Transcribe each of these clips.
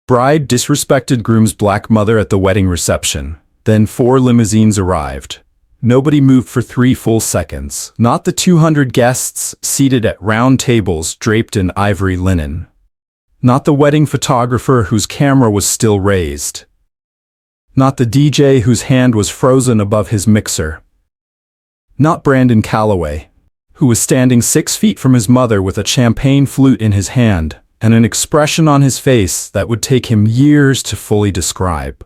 Bride disrespected groom's black mother at the wedding reception. Then 4 limousines arrived. Nobody moved for 3 full seconds. Not the 200 guests seated at round tables draped in ivory linen. Not the wedding photographer whose camera was still raised. Not the DJ whose hand was frozen above his mixer. Not Brandon Calloway, who was standing 6 feet from his mother with a champagne flute in his hand and an expression on his face that would take him years to fully describe.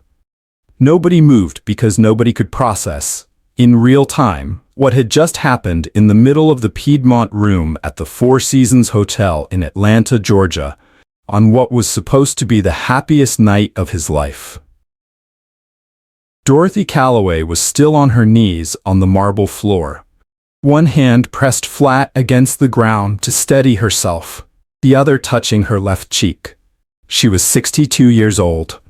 Nobody moved because nobody could process, in real time, what had just happened in the middle of the Piedmont Room at the Four Seasons Hotel in Atlanta, Georgia, on what was supposed to be the happiest night of his life. Dorothy Calloway was still on her knees on the marble floor, one hand pressed flat against the ground to steady herself, the other touching her left cheek. She was 62 years old.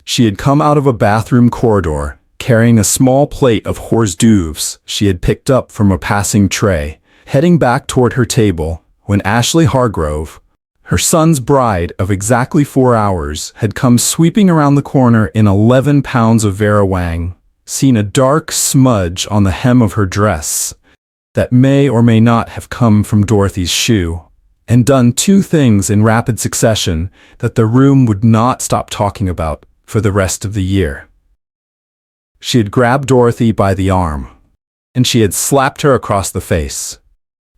She had come out of a bathroom corridor, carrying a small plate of hors d'oeuvres she had picked up from a passing tray, heading back toward her table, when Ashley Hargrove, her son's bride of exactly 4 hours, had come sweeping around the corner in 11 pounds of Vera Wang, seen a dark smudge on the hem of her dress that may or may not have come from Dorothy's shoe, and done 2 things in rapid succession that the room would not stop talking about for the rest of the year. She had grabbed Dorothy by the arm, and she had slapped her across the face.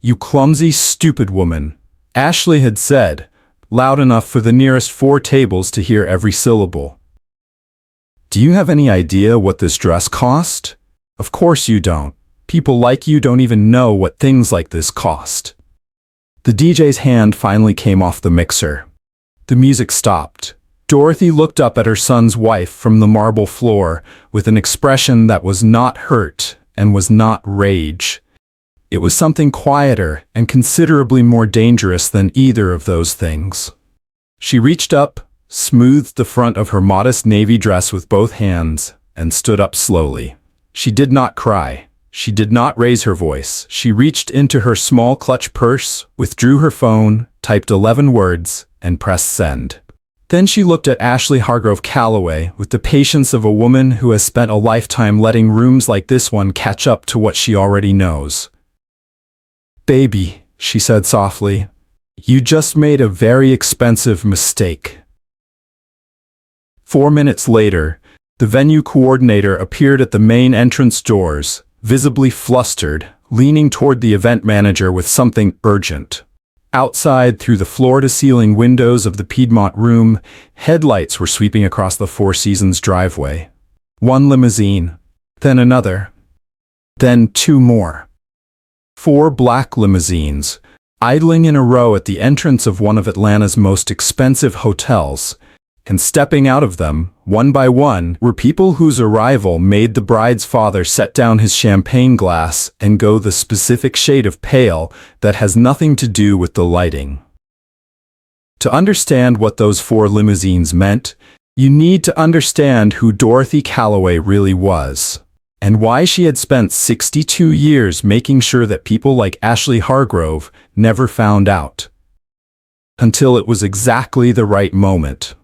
"You clumsy, stupid woman," Ashley had said, loud enough for the nearest 4 tables to hear every syllable. "Do you have any idea what this dress cost? Of course you don't. People like you don't even know what things like this cost." The DJ's hand finally came off the mixer. The music stopped. Dorothy looked up at her son's wife from the marble floor with an expression that was not hurt and was not rage. It was something quieter and considerably more dangerous than either of those things. She reached up, smoothed the front of her modest navy dress with both hands, and stood up slowly. She did not cry. She did not raise her voice. She reached into her small clutch purse, withdrew her phone, typed 11 words, and pressed send. Then she looked at Ashley Hargrove Calloway with the patience of a woman who has spent a lifetime letting rooms like this one catch up to what she already knows. "Baby," she said softly, "you just made a very expensive mistake." 4 minutes later, the venue coordinator appeared at the main entrance doors, visibly flustered, leaning toward the event manager with something urgent. Outside, through the floor-to-ceiling windows of the Piedmont Room, headlights were sweeping across the Four Seasons driveway. 1 limousine, then another, then 2 more. 4 black limousines, idling in a row at the entrance of one of Atlanta's most expensive hotels, and stepping out of them, one by one, were people whose arrival made the bride's father set down his champagne glass and go the specific shade of pale that has nothing to do with the lighting. To understand what those 4 limousines meant, you need to understand who Dorothy Calloway really was, and why she had spent 62 years making sure that people like Ashley Hargrove never found out. Until it was exactly the right moment.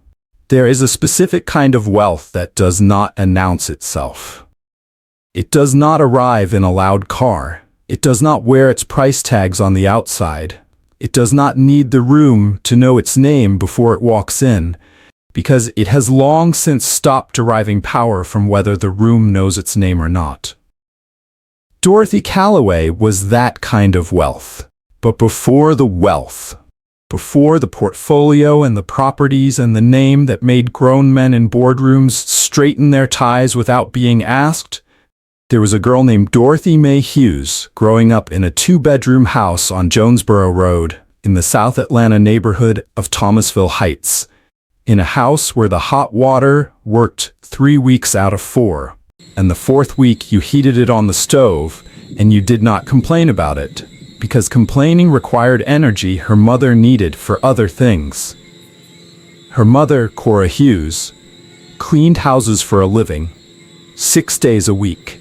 There is a specific kind of wealth that does not announce itself. It does not arrive in a loud car. It does not wear its price tags on the outside. It does not need the room to know its name before it walks in, because it has long since stopped deriving power from whether the room knows its name or not. Dorothy Calloway was that kind of wealth. But before the wealth, before the portfolio and the properties and the name that made grown men in boardrooms straighten their ties without being asked, there was a girl named Dorothy Mae Hughes growing up in a 2-bedroom house on Jonesboro Road in the South Atlanta neighborhood of Thomasville Heights, in a house where the hot water worked 3 weeks out of 4, and the 4th week you heated it on the stove and you did not complain about it, because complaining required energy her mother needed for other things. Her mother, Cora Hughes, cleaned houses for a living, 6 days a week.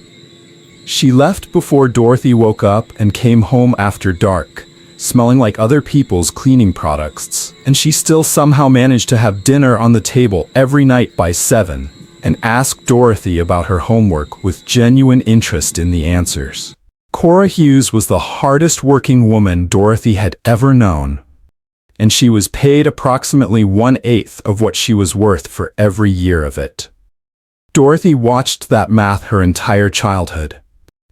She left before Dorothy woke up and came home after dark, smelling like other people's cleaning products, and she still somehow managed to have dinner on the table every night by 7, and ask Dorothy about her homework with genuine interest in the answers. Cora Hughes was the hardest working woman Dorothy had ever known, and she was paid approximately 1/8 of what she was worth for every year of it. Dorothy watched that math her entire childhood.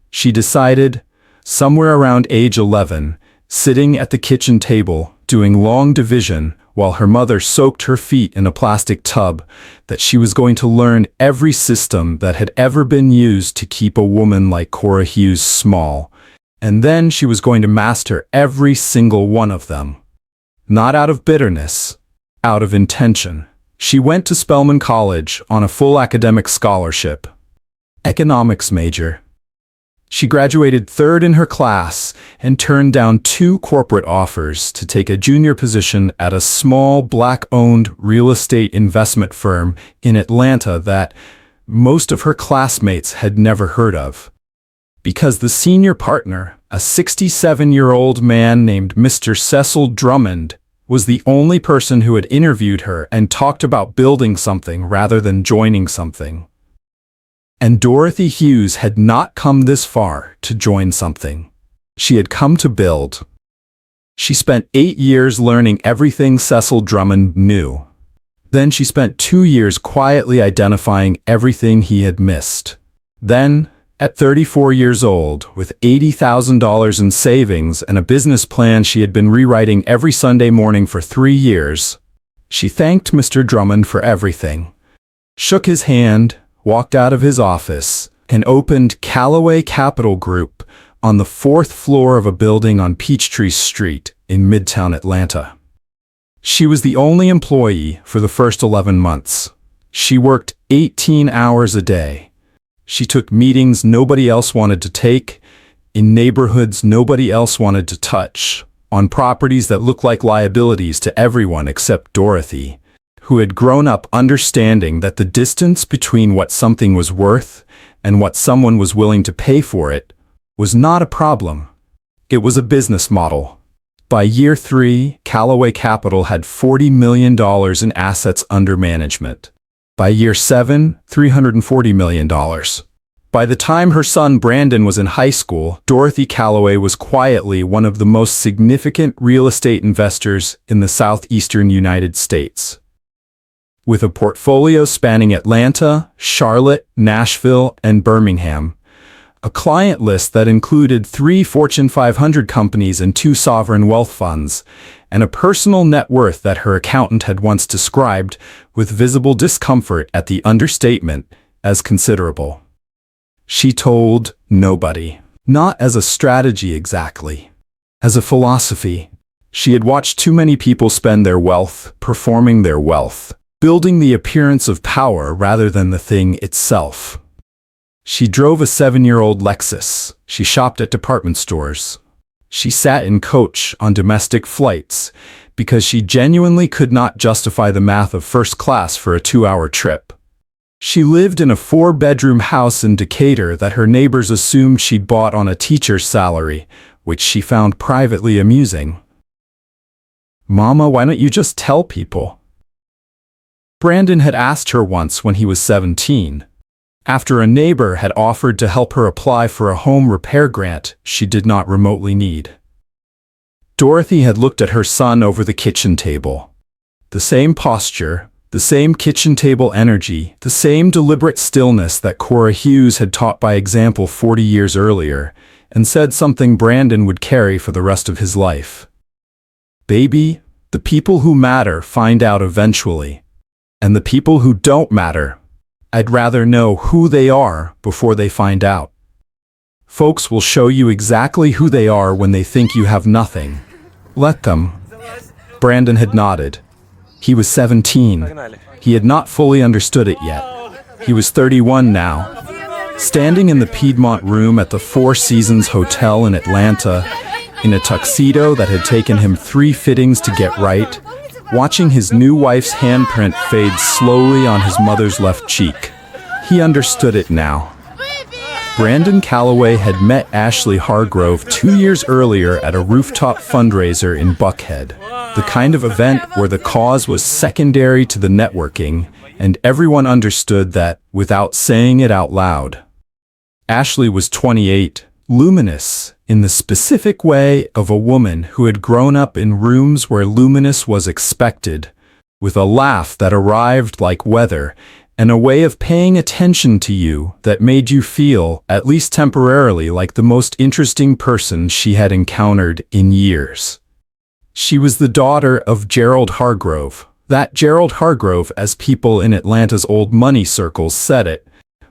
She decided, somewhere around age 11, sitting at the kitchen table, doing long division, while her mother soaked her feet in a plastic tub, that she was going to learn every system that had ever been used to keep a woman like Cora Hughes small, and then she was going to master every single one of them. Not out of bitterness, out of intention. She went to Spelman College on a full academic scholarship. Economics major. She graduated 3rd in her class and turned down 2 corporate offers to take a junior position at a small black-owned real estate investment firm in Atlanta that most of her classmates had never heard of. Because the senior partner, a 67-year-old man named Mr. Cecil Drummond, was the only person who had interviewed her and talked about building something rather than joining something. And Dorothy Hughes had not come this far to join something. She had come to build. She spent 8 years learning everything Cecil Drummond knew. Then she spent 2 years quietly identifying everything he had missed. Then, at 34 years old, with $80,000 in savings and a business plan she had been rewriting every Sunday morning for 3 years, she thanked Mr. Drummond for everything, shook his hand, walked out of his office, and opened Calloway Capital Group on the 4th floor of a building on Peachtree Street in Midtown Atlanta. She was the only employee for the first 11 months. She worked 18 hours a day. She took meetings nobody else wanted to take, in neighborhoods nobody else wanted to touch, on properties that looked like liabilities to everyone except Dorothy, who had grown up understanding that the distance between what something was worth and what someone was willing to pay for it was not a problem. It was a business model. By year 3, Calloway Capital had $40 million in assets under management. By year 7, $340 million. By the time her son Brandon was in high school, Dorothy Calloway was quietly one of the most significant real estate investors in the southeastern United States. With a portfolio spanning Atlanta, Charlotte, Nashville, and Birmingham, a client list that included 3 Fortune 500 companies and 2 sovereign wealth funds, and a personal net worth that her accountant had once described, with visible discomfort at the understatement, as considerable. She told nobody, not as a strategy exactly, as a philosophy. She had watched too many people spend their wealth, performing their wealth, building the appearance of power rather than the thing itself. She drove a 7-year-old Lexus. She shopped at department stores. She sat in coach on domestic flights because she genuinely could not justify the math of first class for a 2-hour trip. She lived in a 4-bedroom house in Decatur that her neighbors assumed she'd bought on a teacher's salary, which she found privately amusing. "Mama, why don't you just tell people?" Brandon had asked her once when he was 17. After a neighbor had offered to help her apply for a home repair grant she did not remotely need. Dorothy had looked at her son over the kitchen table. The same posture, the same kitchen table energy, the same deliberate stillness that Cora Hughes had taught by example 40 years earlier, and said something Brandon would carry for the rest of his life. "Baby, the people who matter find out eventually. And the people who don't matter, I'd rather know who they are before they find out. Folks will show you exactly who they are when they think you have nothing. Let them." Brandon had nodded. He was 17. He had not fully understood it yet. He was 31 now. Standing in the Piedmont Room at the Four Seasons Hotel in Atlanta, in a tuxedo that had taken him 3 fittings to get right, watching his new wife's handprint fade slowly on his mother's left cheek. He understood it now. Brandon Calloway had met Ashley Hargrove 2 years earlier at a rooftop fundraiser in Buckhead, the kind of event where the cause was secondary to the networking, and everyone understood that without saying it out loud. Ashley was 28, luminous, in the specific way of a woman who had grown up in rooms where luminous was expected, with a laugh that arrived like weather, and a way of paying attention to you that made you feel, at least temporarily, like the most interesting person she had encountered in years. She was the daughter of Gerald Hargrove, that Gerald Hargrove as people in Atlanta's old money circles said it,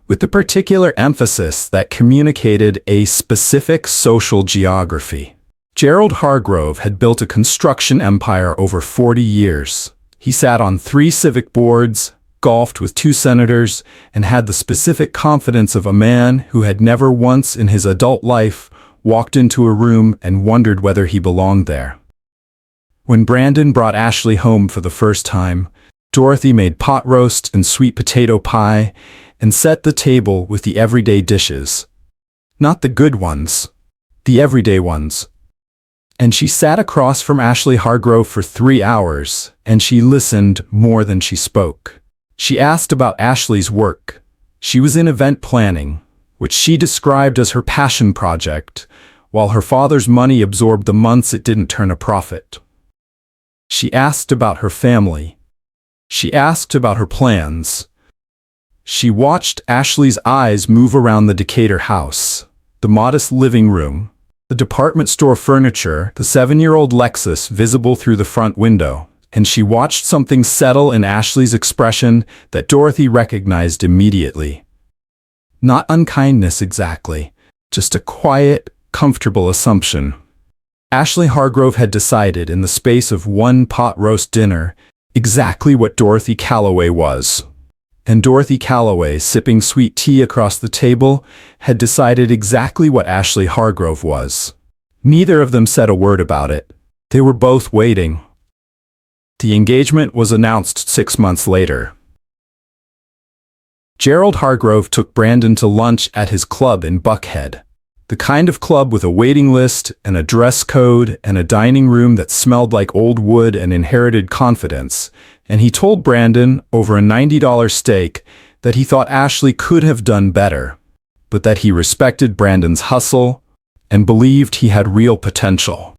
with the particular emphasis that communicated a specific social geography. Gerald Hargrove had built a construction empire over 40 years. He sat on 3 civic boards, golfed with 2 senators, and had the specific confidence of a man who had never once in his adult life walked into a room and wondered whether he belonged there. When Brandon brought Ashley home for the first time, Dorothy made pot roast and sweet potato pie and set the table with the everyday dishes. Not the good ones, the everyday ones. And she sat across from Ashley Hargrove for 3 hours, and she listened more than she spoke. She asked about Ashley's work. She was in event planning, which she described as her passion project, while her father's money absorbed the months it didn't turn a profit. She asked about her family. She asked about her plans. She watched Ashley's eyes move around the Decatur house, the modest living room, the department store furniture, the 7-year-old Lexus visible through the front window, and she watched something settle in Ashley's expression that Dorothy recognized immediately. Not unkindness exactly, just a quiet, comfortable assumption. Ashley Hargrove had decided in the space of one pot roast dinner exactly what Dorothy Calloway was. And Dorothy Calloway, sipping sweet tea across the table, had decided exactly what Ashley Hargrove was. Neither of them said a word about it. They were both waiting. The engagement was announced 6 months later. Gerald Hargrove took Brandon to lunch at his club in Buckhead. The kind of club with a waiting list and a dress code and a dining room that smelled like old wood and inherited confidence, and he told Brandon, over a $90 steak, that he thought Ashley could have done better, but that he respected Brandon's hustle and believed he had real potential.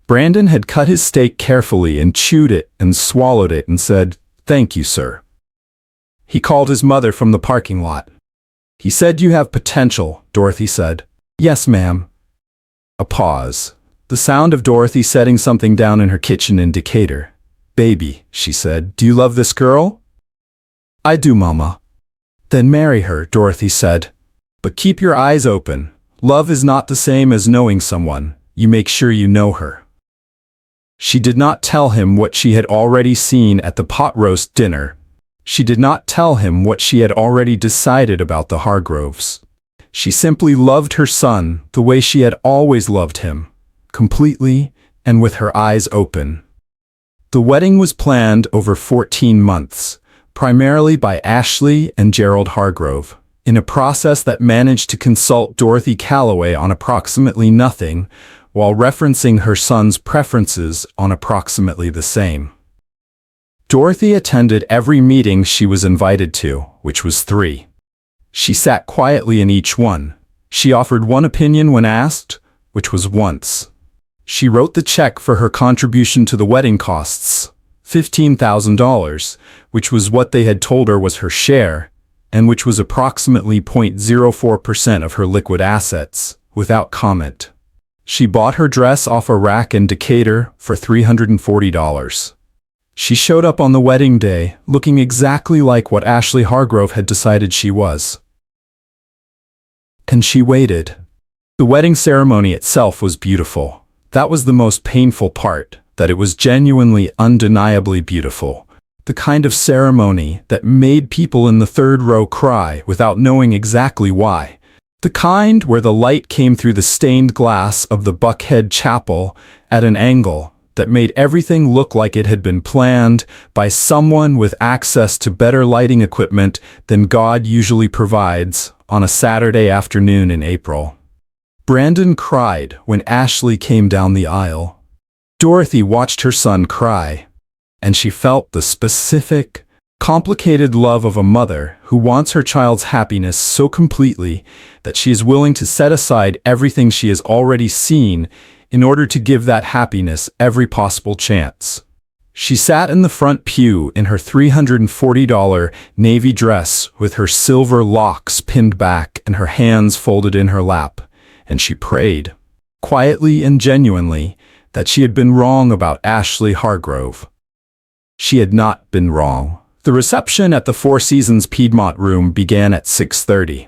Brandon had cut his steak carefully and chewed it and swallowed it and said, "Thank you, sir." He called his mother from the parking lot. "He said you have potential," Dorothy said. "Yes, ma'am." A pause. The sound of Dorothy setting something down in her kitchen in Decatur. "Baby," she said, "do you love this girl?" "I do, Mama." "Then marry her," Dorothy said. "But keep your eyes open. Love is not the same as knowing someone. You make sure you know her." She did not tell him what she had already seen at the pot roast dinner. She did not tell him what she had already decided about the Hargroves. She simply loved her son the way she had always loved him, completely and with her eyes open. The wedding was planned over 14 months, primarily by Ashley and Gerald Hargrove, in a process that managed to consult Dorothy Calloway on approximately nothing, while referencing her son's preferences on approximately the same. Dorothy attended every meeting she was invited to, which was 3. She sat quietly in each one. She offered one opinion when asked, which was once. She wrote the check for her contribution to the wedding costs, $15,000, which was what they had told her was her share, and which was approximately 0.04% of her liquid assets, without comment. She bought her dress off a rack in Decatur for $340. She showed up on the wedding day, looking exactly like what Ashley Hargrove had decided she was. And she waited. The wedding ceremony itself was beautiful. That was the most painful part, that it was genuinely, undeniably beautiful. The kind of ceremony that made people in the 3rd row cry without knowing exactly why. The kind where the light came through the stained glass of the Buckhead Chapel at an angle that made everything look like it had been planned by someone with access to better lighting equipment than God usually provides on a Saturday afternoon in April. Brandon cried when Ashley came down the aisle. Dorothy watched her son cry, and she felt the specific, complicated love of a mother who wants her child's happiness so completely that she is willing to set aside everything she has already seen in order to give that happiness every possible chance. She sat in the front pew in her $340 navy dress with her silver locks pinned back and her hands folded in her lap, and she prayed, quietly and genuinely, that she had been wrong about Ashley Hargrove. She had not been wrong. The reception at the Four Seasons Piedmont Room began at 6:30.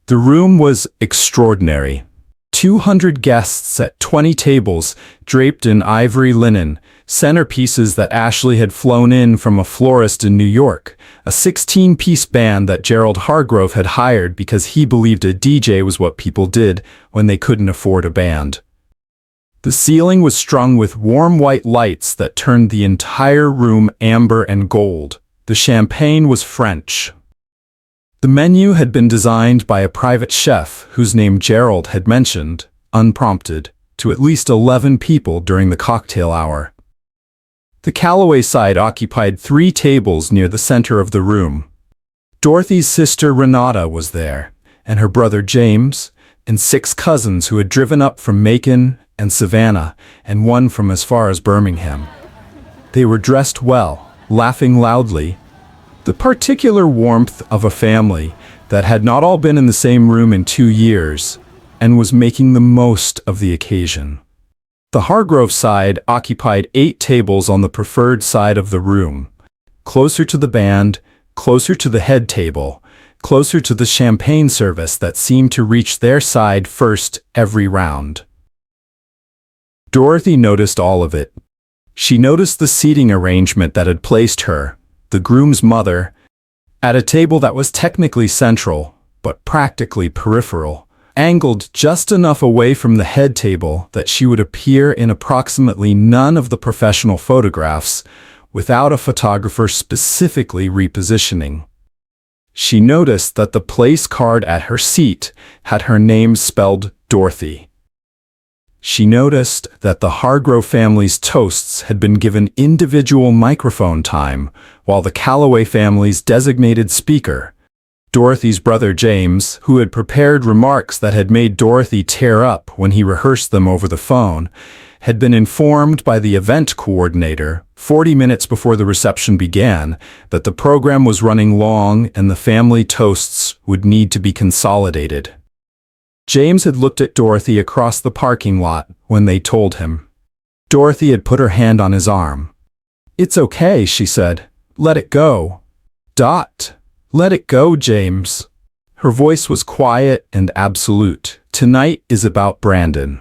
The room was extraordinary. 200 guests at 20 tables draped in ivory linen, centerpieces that Ashley had flown in from a florist in New York, a 16-piece band that Gerald Hargrove had hired because he believed a DJ was what people did when they couldn't afford a band. The ceiling was strung with warm white lights that turned the entire room amber and gold. The champagne was French. The menu had been designed by a private chef whose name Gerald had mentioned, unprompted, to at least 11 people during the cocktail hour. The Calloway side occupied 3 tables near the center of the room. Dorothy's sister Renata was there, and her brother James, and 6 cousins who had driven up from Macon and Savannah, and one from as far as Birmingham. They were dressed well, laughing loudly, the particular warmth of a family that had not all been in the same room in 2 years and was making the most of the occasion. The Hargrove side occupied 8 tables on the preferred side of the room, closer to the band, closer to the head table, closer to the champagne service that seemed to reach their side first every round. Dorothy noticed all of it. She noticed the seating arrangement that had placed her, the groom's mother, at a table that was technically central, but practically peripheral, angled just enough away from the head table that she would appear in approximately none of the professional photographs without a photographer specifically repositioning. She noticed that the place card at her seat had her name spelled Dorothy. She noticed that the Hargrove family's toasts had been given individual microphone time, while the Calloway family's designated speaker, Dorothy's brother James, who had prepared remarks that had made Dorothy tear up when he rehearsed them over the phone, had been informed by the event coordinator 40 minutes before the reception began that the program was running long and the family toasts would need to be consolidated. James had looked at Dorothy across the parking lot when they told him. Dorothy had put her hand on his arm. "It's okay," she said. "Let it go." Let it go, James." Her voice was quiet and absolute. "Tonight is about Brandon."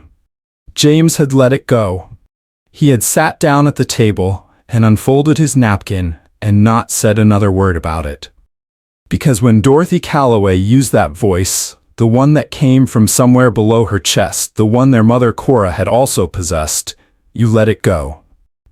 James had let it go. He had sat down at the table and unfolded his napkin and not said another word about it. Because when Dorothy Calloway used that voice, the one that came from somewhere below her chest, the one their mother Cora had also possessed, you let it go.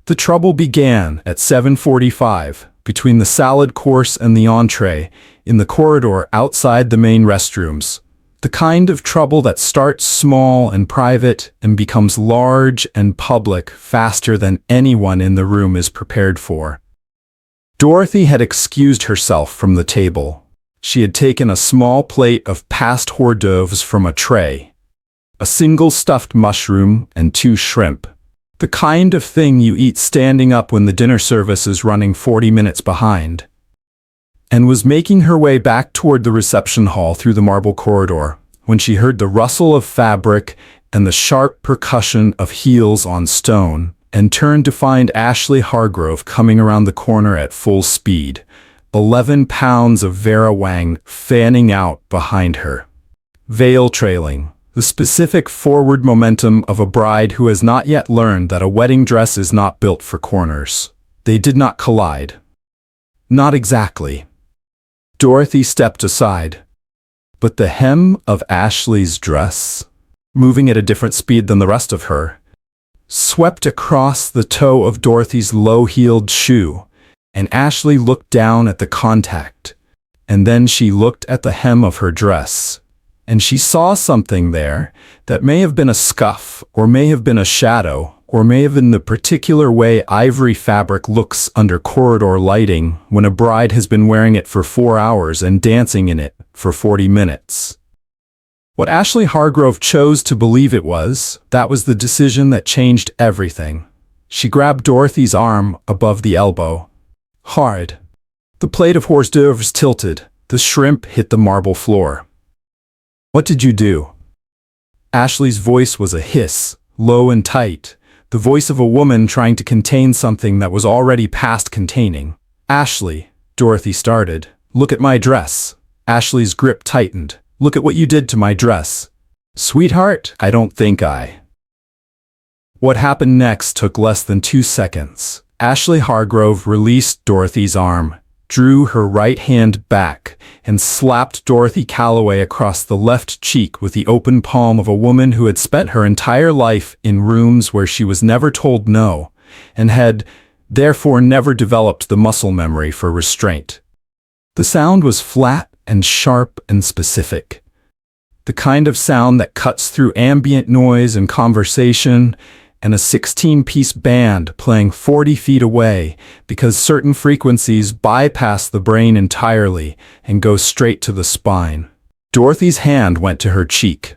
The trouble began at 7:45, between the salad course and the entree, in the corridor outside the main restrooms. The kind of trouble that starts small and private and becomes large and public faster than anyone in the room is prepared for. Dorothy had excused herself from the table. She had taken a small plate of past hors d'oeuvres from a tray, a single stuffed mushroom and 2 shrimp, the kind of thing you eat standing up when the dinner service is running 40 minutes behind, and was making her way back toward the reception hall through the marble corridor when she heard the rustle of fabric and the sharp percussion of heels on stone, and turned to find Ashley Hargrove coming around the corner at full speed, 11 pounds of Vera Wang fanning out behind her. Veil trailing, the specific forward momentum of a bride who has not yet learned that a wedding dress is not built for corners. They did not collide. Not exactly. Dorothy stepped aside. But the hem of Ashley's dress, moving at a different speed than the rest of her, swept across the toe of Dorothy's low-heeled shoe, and Ashley looked down at the contact. And then she looked at the hem of her dress, and she saw something there that may have been a scuff, or may have been a shadow, or may have been the particular way ivory fabric looks under corridor lighting when a bride has been wearing it for 4 hours and dancing in it for 40 minutes. What Ashley Hargrove chose to believe it was, that was the decision that changed everything. She grabbed Dorothy's arm above the elbow. Hard. The plate of hors d'oeuvres tilted. The shrimp hit the marble floor. "What did you do?" Ashley's voice was a hiss, low and tight, the voice of a woman trying to contain something that was already past containing. "Ashley," Dorothy started. "Look at my dress." Ashley's grip tightened. "Look at what you did to my dress." "Sweetheart, I don't think I." What happened next took less than 2 seconds. Ashley Hargrove released Dorothy's arm, drew her right hand back, and slapped Dorothy Calloway across the left cheek with the open palm of a woman who had spent her entire life in rooms where she was never told no, and had, therefore, never developed the muscle memory for restraint. The sound was flat and sharp and specific. The kind of sound that cuts through ambient noise and conversation, and a 16-piece band playing 40 feet away because certain frequencies bypass the brain entirely and go straight to the spine. Dorothy's hand went to her cheek.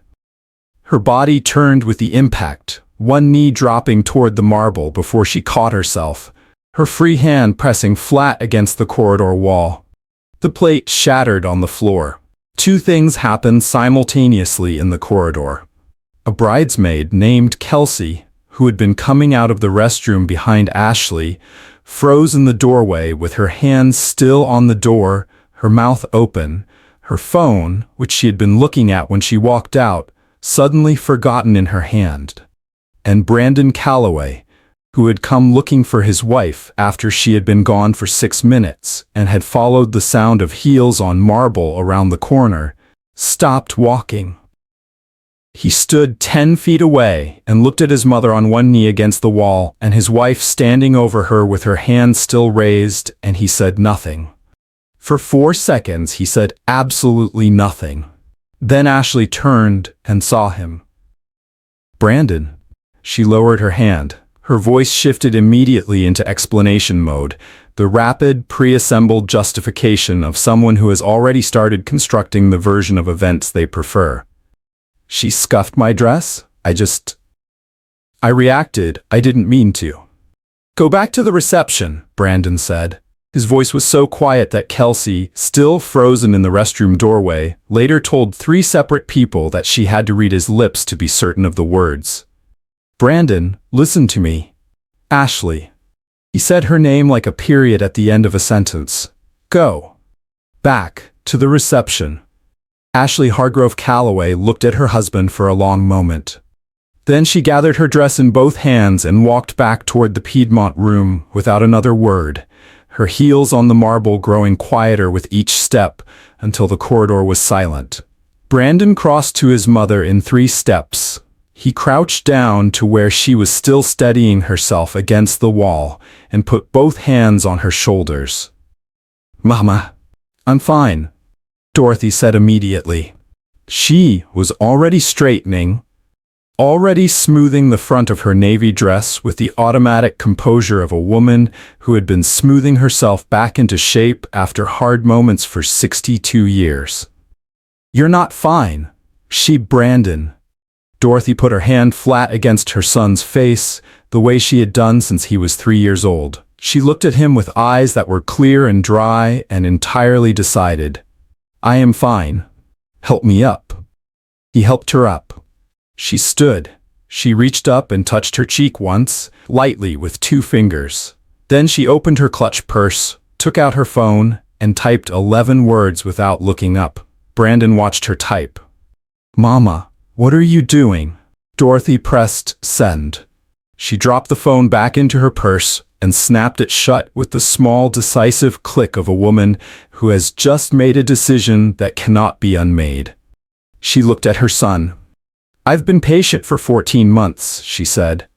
Her body turned with the impact, one knee dropping toward the marble before she caught herself, her free hand pressing flat against the corridor wall. The plate shattered on the floor. 2 things happened simultaneously in the corridor. A bridesmaid named Kelsey, who had been coming out of the restroom behind Ashley, froze in the doorway with her hands still on the door, her mouth open, her phone, which she had been looking at when she walked out, suddenly forgotten in her hand. And Brandon Calloway, who had come looking for his wife after she had been gone for 6 minutes and had followed the sound of heels on marble around the corner, stopped walking. He stood 10 feet away and looked at his mother on one knee against the wall and his wife standing over her with her hands still raised, and he said nothing. For 4 seconds he said absolutely nothing. Then Ashley turned and saw him. "Brandon." She lowered her hand. Her voice shifted immediately into explanation mode, the rapid, pre-assembled justification of someone who has already started constructing the version of events they prefer. "She scuffed my dress? I reacted. I didn't mean to." "Go back to the reception," Brandon said. His voice was so quiet that Kelsey, still frozen in the restroom doorway, later told 3 separate people that she had to read his lips to be certain of the words. "Brandon, listen to me. Ashley." He said her name like a period at the end of a sentence. "Go back to the reception." Ashley Hargrove Calloway looked at her husband for a long moment. Then she gathered her dress in both hands and walked back toward the Piedmont Room without another word, her heels on the marble growing quieter with each step until the corridor was silent. Brandon crossed to his mother in 3 steps. He crouched down to where she was still steadying herself against the wall and put both hands on her shoulders. "Mama, I'm fine," Dorothy said immediately. She was already straightening, already smoothing the front of her navy dress with the automatic composure of a woman who had been smoothing herself back into shape after hard moments for 62 years. "You're not fine." Brandon. Dorothy put her hand flat against her son's face, the way she had done since he was 3 years old. She looked at him with eyes that were clear and dry and entirely decided. "I am fine. Help me up." He helped her up. She stood. She reached up and touched her cheek once, lightly with 2 fingers. Then she opened her clutch purse, took out her phone, and typed 11 words without looking up. Brandon watched her type. "Mama, what are you doing?" Dorothy pressed send. She dropped the phone back into her purse and snapped it shut with the small, decisive click of a woman who has just made a decision that cannot be unmade. She looked at her son. "I've been patient for 14 months, she said.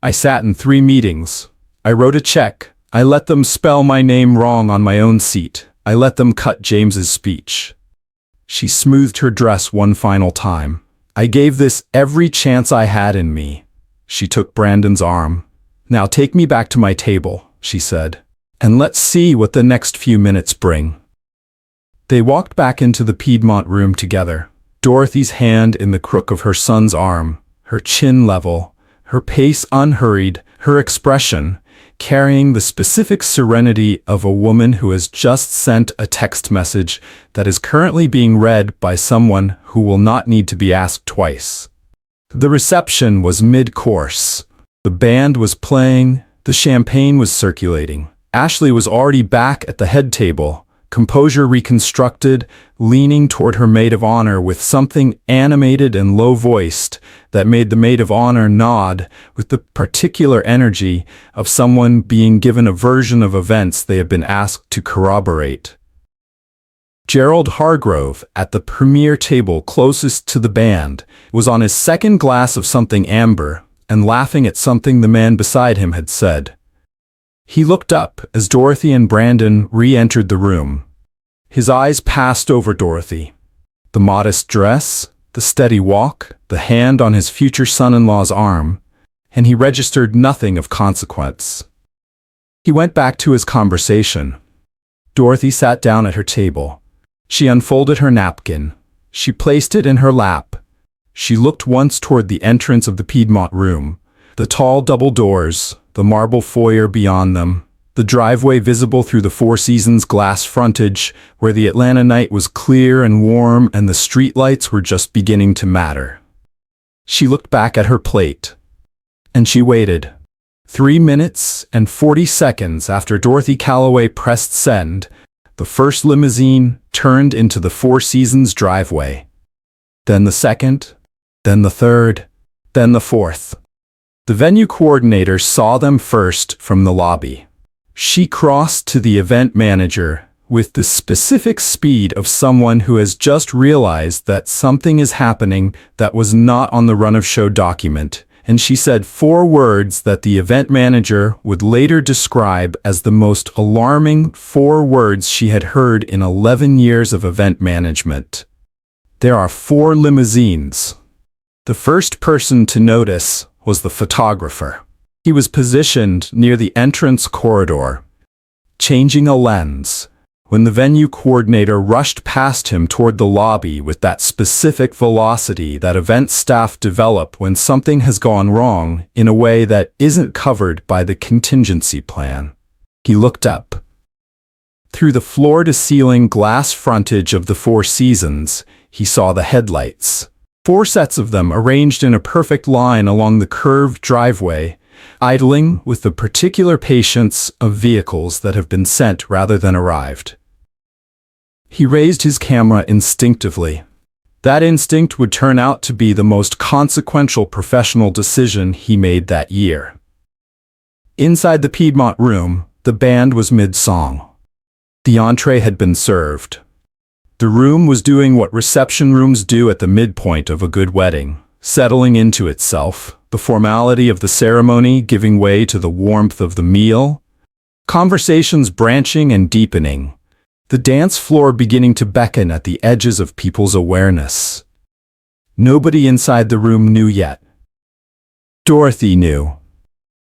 I sat in 3 meetings. I wrote a check. I let them spell my name wrong on my own seat. I let them cut James's speech. She smoothed her dress one final time. I gave this every chance I had in me. She took Brandon's arm. Now take me back to my table, she said, and let's see what the next few minutes bring. They walked back into the Piedmont Room together, Dorothy's hand in the crook of her son's arm, her chin level, her pace unhurried, her expression carrying the specific serenity of a woman who has just sent a text message that is currently being read by someone who will not need to be asked twice. The reception was mid-course. The band was playing, the champagne was circulating. Ashley was already back at the head table, composure reconstructed, leaning toward her maid of honor with something animated and low-voiced that made the maid of honor nod with the particular energy of someone being given a version of events they have been asked to corroborate. Gerald Hargrove, at the premier table closest to the band, was on his second glass of something amber and laughing at something the man beside him had said. He looked up as Dorothy and Brandon re-entered the room. His eyes passed over Dorothy. The modest dress, the steady walk, the hand on his future son-in-law's arm, and he registered nothing of consequence. He went back to his conversation. Dorothy sat down at her table. She unfolded her napkin. She placed it in her lap. She looked once toward the entrance of the Piedmont Room, the tall double doors, the marble foyer beyond them, the driveway visible through the Four Seasons glass frontage, where the Atlanta night was clear and warm and the streetlights were just beginning to matter. She looked back at her plate. And she waited. 3 minutes and 40 seconds after Dorothy Calloway pressed send, the first limousine turned into the Four Seasons driveway. Then the second, then the third, then the fourth. The venue coordinator saw them first from the lobby. She crossed to the event manager with the specific speed of someone who has just realized that something is happening that was not on the run-of-show document, and she said 4 words that the event manager would later describe as the most alarming 4 words she had heard in 11 years of event management. There are 4 limousines. The first person to notice was the photographer. He was positioned near the entrance corridor, changing a lens, when the venue coordinator rushed past him toward the lobby with that specific velocity that event staff develop when something has gone wrong in a way that isn't covered by the contingency plan. He looked up. Through the floor-to-ceiling glass frontage of the Four Seasons, he saw the headlights. 4 sets of them arranged in a perfect line along the curved driveway, idling with the particular patience of vehicles that have been sent rather than arrived. He raised his camera instinctively. That instinct would turn out to be the most consequential professional decision he made that year. Inside the Piedmont Room, the band was mid-song. The entree had been served. The room was doing what reception rooms do at the midpoint of a good wedding, settling into itself, the formality of the ceremony giving way to the warmth of the meal, conversations branching and deepening, the dance floor beginning to beckon at the edges of people's awareness. Nobody inside the room knew yet. Dorothy knew.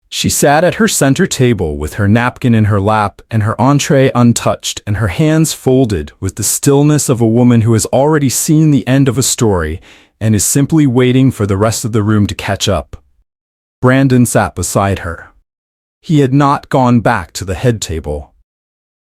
She sat at her center table with her napkin in her lap and her entree untouched and her hands folded with the stillness of a woman who has already seen the end of a story and is simply waiting for the rest of the room to catch up. Brandon sat beside her. He had not gone back to the head table.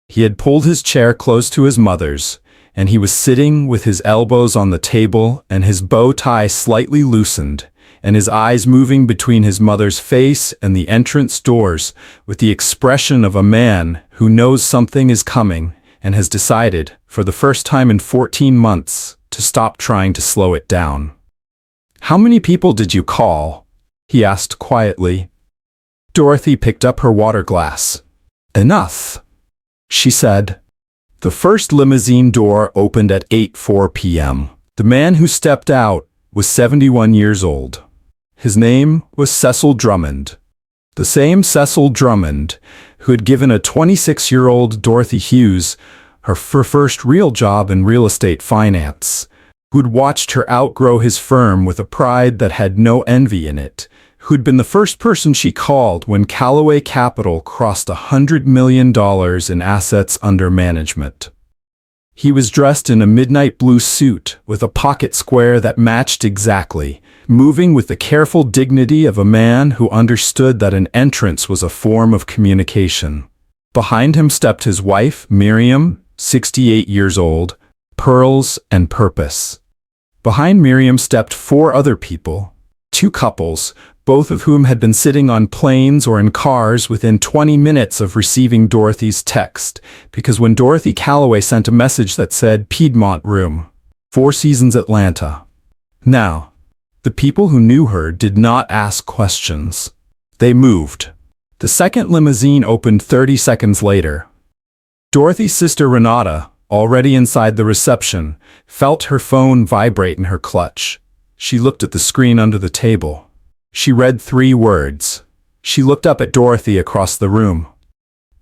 He had pulled his chair close to his mother's, and he was sitting with his elbows on the table and his bow tie slightly loosened, and his eyes moving between his mother's face and the entrance doors with the expression of a man who knows something is coming and has decided, for the first time in 14 months, to stop trying to slow it down. "How many people did you call?" he asked quietly. Dorothy picked up her water glass. "Enough," she said. The first limousine door opened at 8:04 p.m. The man who stepped out was 71 years old. His name was Cecil Drummond. The same Cecil Drummond, who had given a 26-year-old Dorothy Hughes her first real job in real estate finance, who'd watched her outgrow his firm with a pride that had no envy in it, who'd been the first person she called when Calloway Capital crossed $100 million in assets under management. He was dressed in a midnight blue suit with a pocket square that matched exactly, moving with the careful dignity of a man who understood that an entrance was a form of communication. Behind him stepped his wife, Miriam, 68 years old, pearls and purpose. Behind Miriam stepped 4 other people, 2 couples, both of whom had been sitting on planes or in cars within 20 minutes of receiving Dorothy's text, because when Dorothy Calloway sent a message that said Piedmont Room, 4 Seasons Atlanta. Now, the people who knew her did not ask questions. They moved. The second limousine opened 30 seconds later. Dorothy's sister Renata, already inside the reception, felt her phone vibrate in her clutch. She looked at the screen under the table. She read 3 words. She looked up at Dorothy across the room.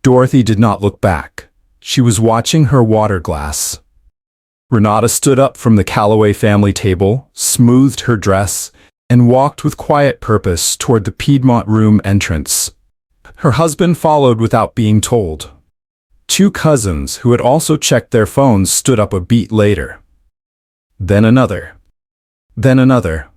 Dorothy did not look back. She was watching her water glass. Renata stood up from the Calloway family table, smoothed her dress, and walked with quiet purpose toward the Piedmont Room entrance. Her husband followed without being told. 2 cousins who had also checked their phones stood up a beat later. Then another. Then another.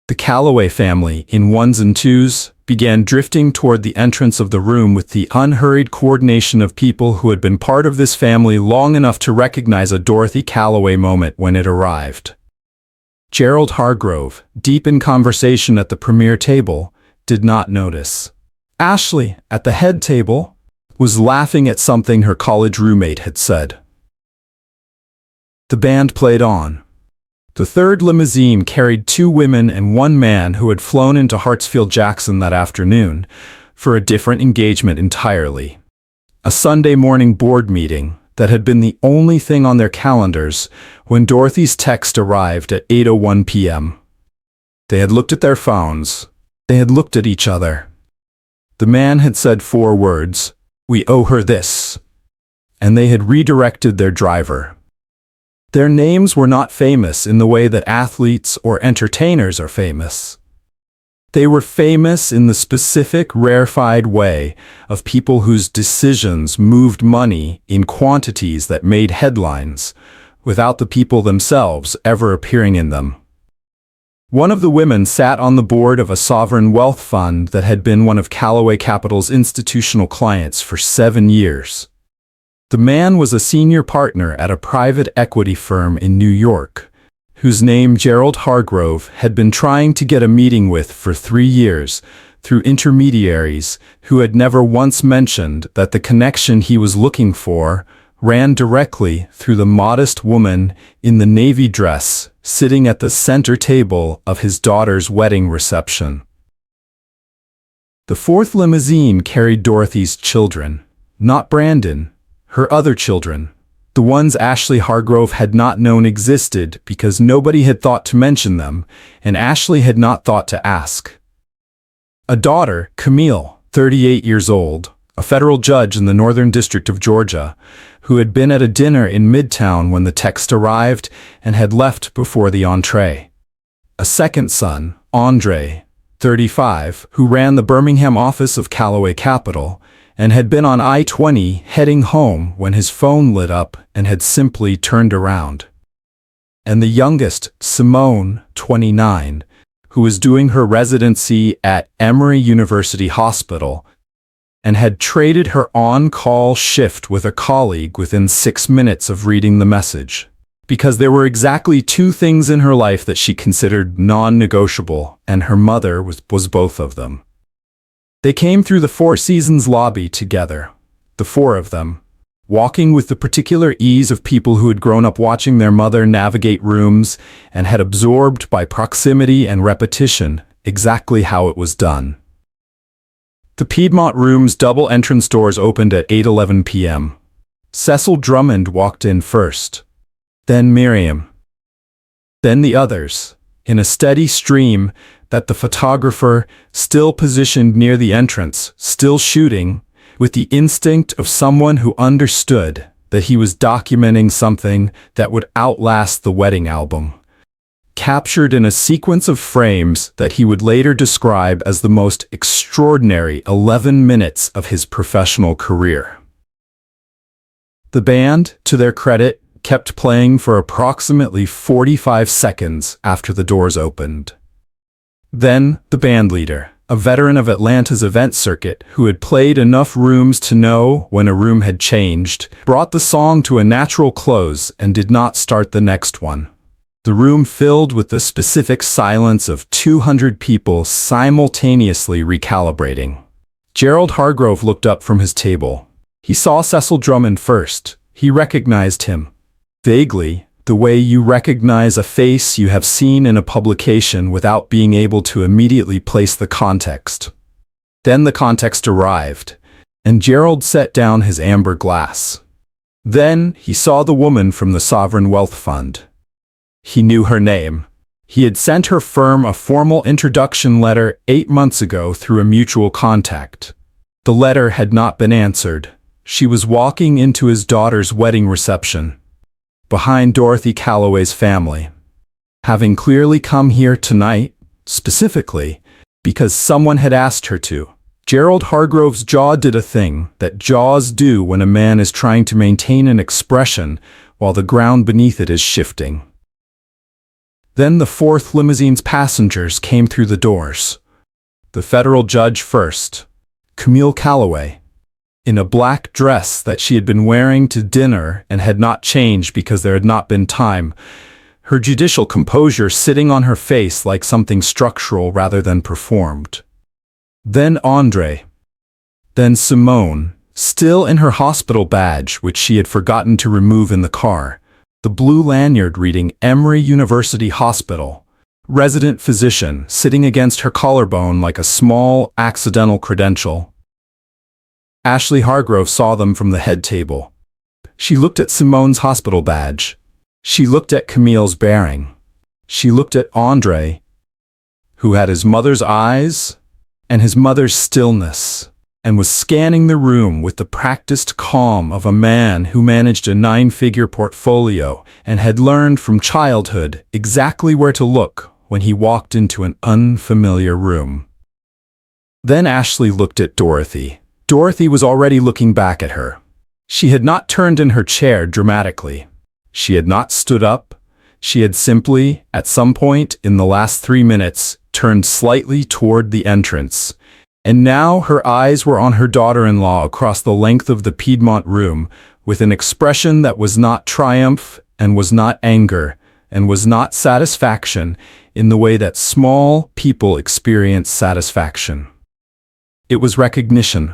The Calloway family, in 1s and 2s, began drifting toward the entrance of the room with the unhurried coordination of people who had been part of this family long enough to recognize a Dorothy Calloway moment when it arrived. Gerald Hargrove, deep in conversation at the premier table, did not notice. Ashley, at the head table, was laughing at something her college roommate had said. The band played on. The third limousine carried 2 women and 1 man who had flown into Hartsfield-Jackson that afternoon for a different engagement entirely. A Sunday morning board meeting that had been the only thing on their calendars when Dorothy's text arrived at 8:01 p.m. They had looked at their phones. They had looked at each other. The man had said 4 words, "We owe her this," and they had redirected their driver. Their names were not famous in the way that athletes or entertainers are famous. They were famous in the specific, rarefied way of people whose decisions moved money in quantities that made headlines, without the people themselves ever appearing in them. One of the women sat on the board of a sovereign wealth fund that had been one of Calloway Capital's institutional clients for 7 years. The man was a senior partner at a private equity firm in New York, whose name Gerald Hargrove had been trying to get a meeting with for 3 years through intermediaries who had never once mentioned that the connection he was looking for ran directly through the modest woman in the navy dress sitting at the center table of his daughter's wedding reception. The 4th limousine carried Dorothy's children, not Brandon, her other children, the ones Ashley Hargrove had not known existed because nobody had thought to mention them, and Ashley had not thought to ask. A daughter, Camille, 38 years old, a federal judge in the Northern District of Georgia, who had been at a dinner in Midtown when the text arrived and had left before the entree. A second son, Andre, 35, who ran the Birmingham office of Calloway Capital, and had been on I-20 heading home when his phone lit up and had simply turned around. And the youngest, Simone, 29, who was doing her residency at Emory University Hospital and had traded her on-call shift with a colleague within 6 minutes of reading the message, because there were exactly 2 things in her life that she considered non-negotiable, and her mother was both of them. They came through the 4 Seasons lobby together, the 4 of them, walking with the particular ease of people who had grown up watching their mother navigate rooms and had absorbed by proximity and repetition exactly how it was done. The Piedmont Room's double entrance doors opened at 8:11 p.m. Cecil Drummond walked in first. Then Miriam. Then the others, in a steady stream, that the photographer, still positioned near the entrance, still shooting, with the instinct of someone who understood that he was documenting something that would outlast the wedding album, captured in a sequence of frames that he would later describe as the most extraordinary 11 minutes of his professional career. The band, to their credit, kept playing for approximately 45 seconds after the doors opened. Then, the bandleader, a veteran of Atlanta's event circuit who had played enough rooms to know when a room had changed, brought the song to a natural close and did not start the next one. The room filled with the specific silence of 200 people simultaneously recalibrating. Gerald Hargrove looked up from his table. He saw Cecil Drummond first. He recognized him. Vaguely, the way you recognize a face you have seen in a publication without being able to immediately place the context. Then the context arrived, and Gerald set down his amber glass. Then he saw the woman from the Sovereign Wealth Fund. He knew her name. He had sent her firm a formal introduction letter 8 months ago through a mutual contact. The letter had not been answered. She was walking into his daughter's wedding reception, behind Dorothy Calloway's family, having clearly come here tonight, specifically, because someone had asked her to. Gerald Hargrove's jaw did a thing that jaws do when a man is trying to maintain an expression while the ground beneath it is shifting. Then the 4th limousine's passengers came through the doors. The federal judge first, Camille Calloway, in a black dress that she had been wearing to dinner and had not changed because there had not been time, her judicial composure sitting on her face like something structural rather than performed. Then Andre. Then Simone, still in her hospital badge, which she had forgotten to remove in the car, the blue lanyard reading Emory University Hospital, resident physician sitting against her collarbone like a small, accidental credential. Ashley Hargrove saw them from the head table. She looked at Simone's hospital badge. She looked at Camille's bearing. She looked at Andre, who had his mother's eyes and his mother's stillness, and was scanning the room with the practiced calm of a man who managed a 9-figure portfolio and had learned from childhood exactly where to look when he walked into an unfamiliar room. Then Ashley looked at Dorothy. Dorothy was already looking back at her. She had not turned in her chair dramatically. She had not stood up. She had simply, at some point in the last 3 minutes, turned slightly toward the entrance. And now her eyes were on her daughter-in-law across the length of the Piedmont Room, with an expression that was not triumph and was not anger and was not satisfaction in the way that small people experience satisfaction. It was recognition.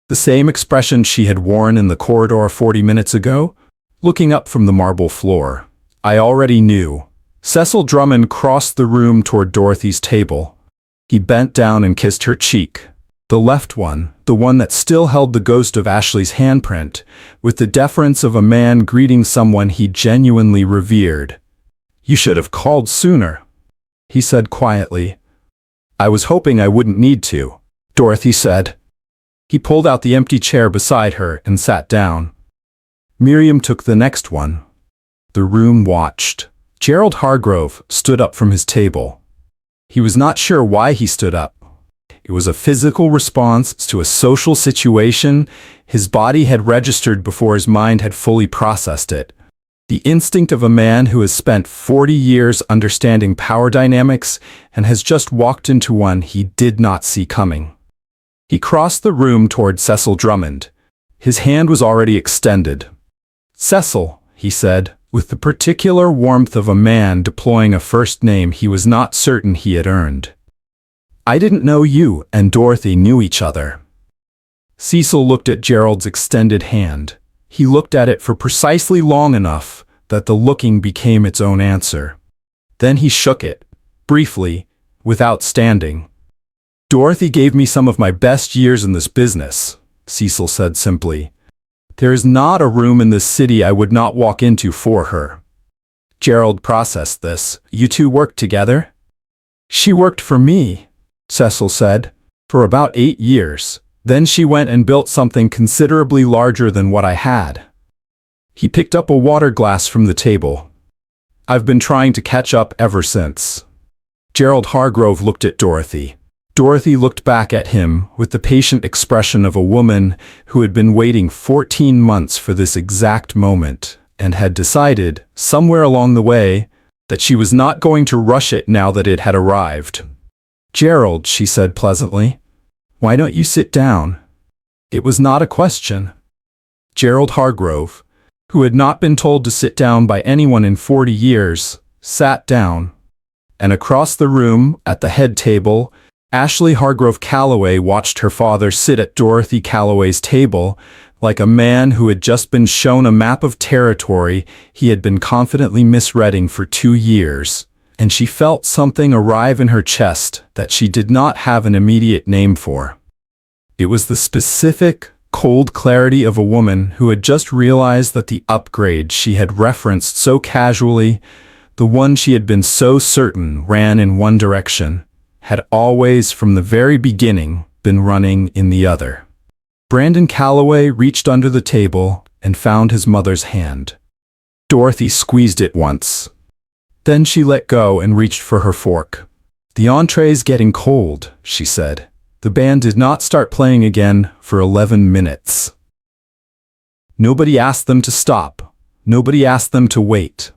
The same expression she had worn in the corridor 40 minutes ago, looking up from the marble floor. I already knew. Cecil Drummond crossed the room toward Dorothy's table. He bent down and kissed her cheek, the left one, the one that still held the ghost of Ashley's handprint, with the deference of a man greeting someone he genuinely revered. "You should have called sooner," he said quietly. "I was hoping I wouldn't need to," Dorothy said. He pulled out the empty chair beside her and sat down. Miriam took the next one. The room watched. Gerald Hargrove stood up from his table. He was not sure why he stood up. It was a physical response to a social situation his body had registered before his mind had fully processed it. The instinct of a man who has spent 40 years understanding power dynamics and has just walked into one he did not see coming. He crossed the room toward Cecil Drummond. His hand was already extended. "Cecil," he said, with the particular warmth of a man deploying a first name he was not certain he had earned. "I didn't know you and Dorothy knew each other." Cecil looked at Gerald's extended hand. He looked at it for precisely long enough that the looking became its own answer. Then he shook it, briefly, without standing. "Dorothy gave me some of my best years in this business," Cecil said simply. "There is not a room in this city I would not walk into for her." Gerald processed this. "You two worked together?" She worked for me, Cecil said, for about 8 years. Then she went and built something considerably larger than what I had. He picked up a water glass from the table. I've been trying to catch up ever since. Gerald Hargrove looked at Dorothy. Dorothy looked back at him with the patient expression of a woman who had been waiting 14 months for this exact moment and had decided, somewhere along the way, that she was not going to rush it now that it had arrived. "Gerald," she said pleasantly, "why don't you sit down?" It was not a question. Gerald Hargrove, who had not been told to sit down by anyone in 40 years, sat down. And across the room, at the head table, Ashley Hargrove Calloway watched her father sit at Dorothy Calloway's table like a man who had just been shown a map of territory he had been confidently misreading for 2 years, and she felt something arrive in her chest that she did not have an immediate name for. It was the specific, cold clarity of a woman who had just realized that the upgrade she had referenced so casually, the one she had been so certain ran in one direction, had always, from the very beginning, been running in the other. Brandon Calloway reached under the table and found his mother's hand. Dorothy squeezed it once. Then she let go and reached for her fork. "The entree's getting cold," she said. The band did not start playing again for 11 minutes. Nobody asked them to stop. Nobody asked them to wait.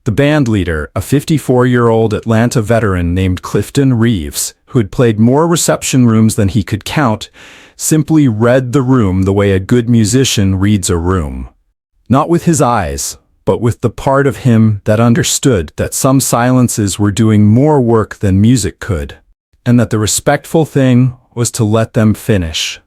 The band leader, a 54-year-old Atlanta veteran named Clifton Reeves, who had played more reception rooms than he could count, simply read the room the way a good musician reads a room. Not with his eyes, but with the part of him that understood that some silences were doing more work than music could, and that the respectful thing was to let them finish.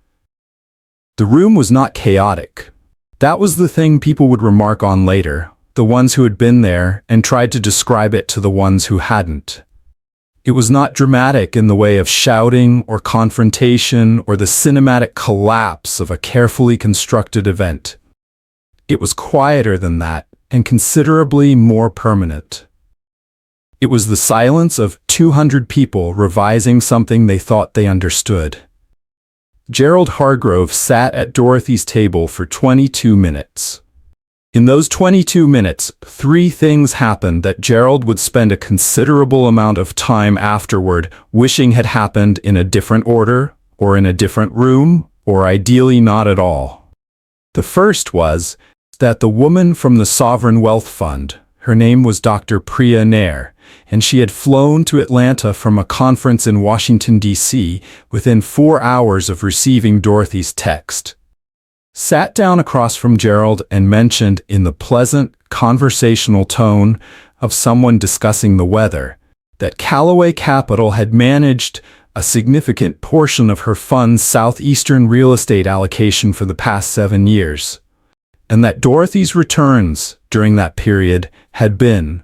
The room was not chaotic. That was the thing people would remark on later, the ones who had been there and tried to describe it to the ones who hadn't. It was not dramatic in the way of shouting or confrontation or the cinematic collapse of a carefully constructed event. It was quieter than that and considerably more permanent. It was the silence of 200 people revising something they thought they understood. Gerald Hargrove sat at Dorothy's table for 22 minutes. In those 22 minutes, 3 things happened that Gerald would spend a considerable amount of time afterward wishing had happened in a different order, or in a different room, or ideally not at all. The first was that the woman from the Sovereign Wealth Fund, her name was Dr. Priya Nair, and she had flown to Atlanta from a conference in Washington, D.C. within 4 hours of receiving Dorothy's text, sat down across from Gerald and mentioned in the pleasant, conversational tone of someone discussing the weather that Callaway Capital had managed a significant portion of her fund's southeastern real estate allocation for the past 7 years, and that Dorothy's returns during that period had been,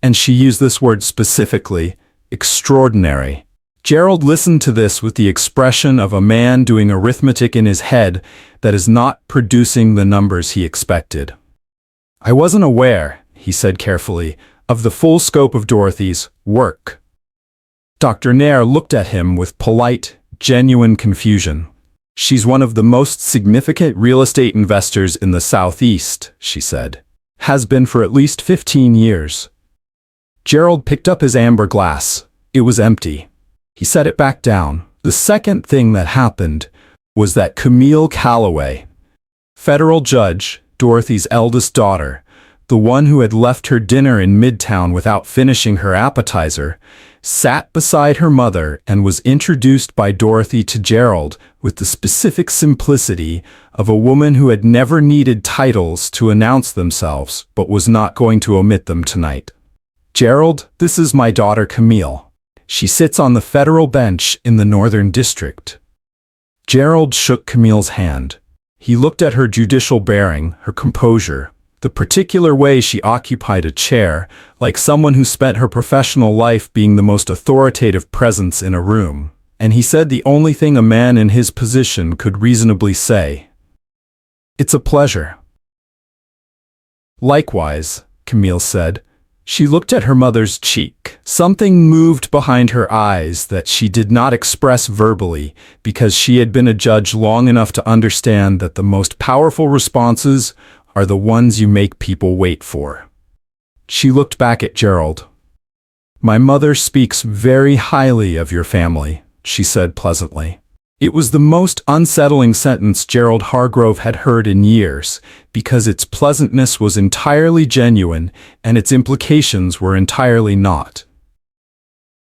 and she used this word specifically, extraordinary. Gerald listened to this with the expression of a man doing arithmetic in his head that is not producing the numbers he expected. "I wasn't aware," he said carefully, "of the full scope of Dorothy's work." Dr. Nair looked at him with polite, genuine confusion. "She's one of the most significant real estate investors in the Southeast," she said. "Has been for at least 15 years. Gerald picked up his amber glass. It was empty. He set it back down. The second thing that happened was that Camille Calloway, federal judge, Dorothy's eldest daughter, the one who had left her dinner in Midtown without finishing her appetizer, sat beside her mother and was introduced by Dorothy to Gerald with the specific simplicity of a woman who had never needed titles to announce themselves but was not going to omit them tonight. "Gerald, this is my daughter Camille. She sits on the federal bench in the Northern District." Gerald shook Camille's hand. He looked at her judicial bearing, her composure, the particular way she occupied a chair, like someone who spent her professional life being the most authoritative presence in a room, and he said the only thing a man in his position could reasonably say. "It's a pleasure." "Likewise," Camille said. She looked at her mother's cheek. Something moved behind her eyes that she did not express verbally because she had been a judge long enough to understand that the most powerful responses are the ones you make people wait for. She looked back at Gerald. "My mother speaks very highly of your family," she said pleasantly. It was the most unsettling sentence Gerald Hargrove had heard in years, because its pleasantness was entirely genuine and its implications were entirely not.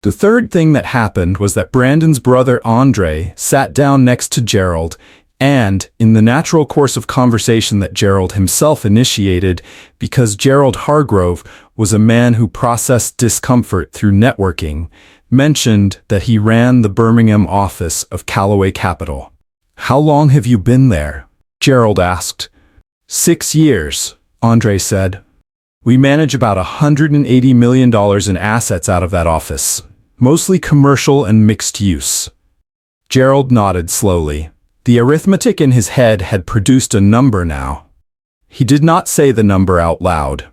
The third thing that happened was that Brandon's brother Andre sat down next to Gerald and, in the natural course of conversation that Gerald himself initiated, because Gerald Hargrove was a man who processed discomfort through networking, mentioned that he ran the Birmingham office of Calloway Capital. "How long have you been there?" Gerald asked. 6 years, Andre said. "We manage about $180 million in assets out of that office, mostly commercial and mixed use." Gerald nodded slowly. The arithmetic in his head had produced a number now. He did not say the number out loud.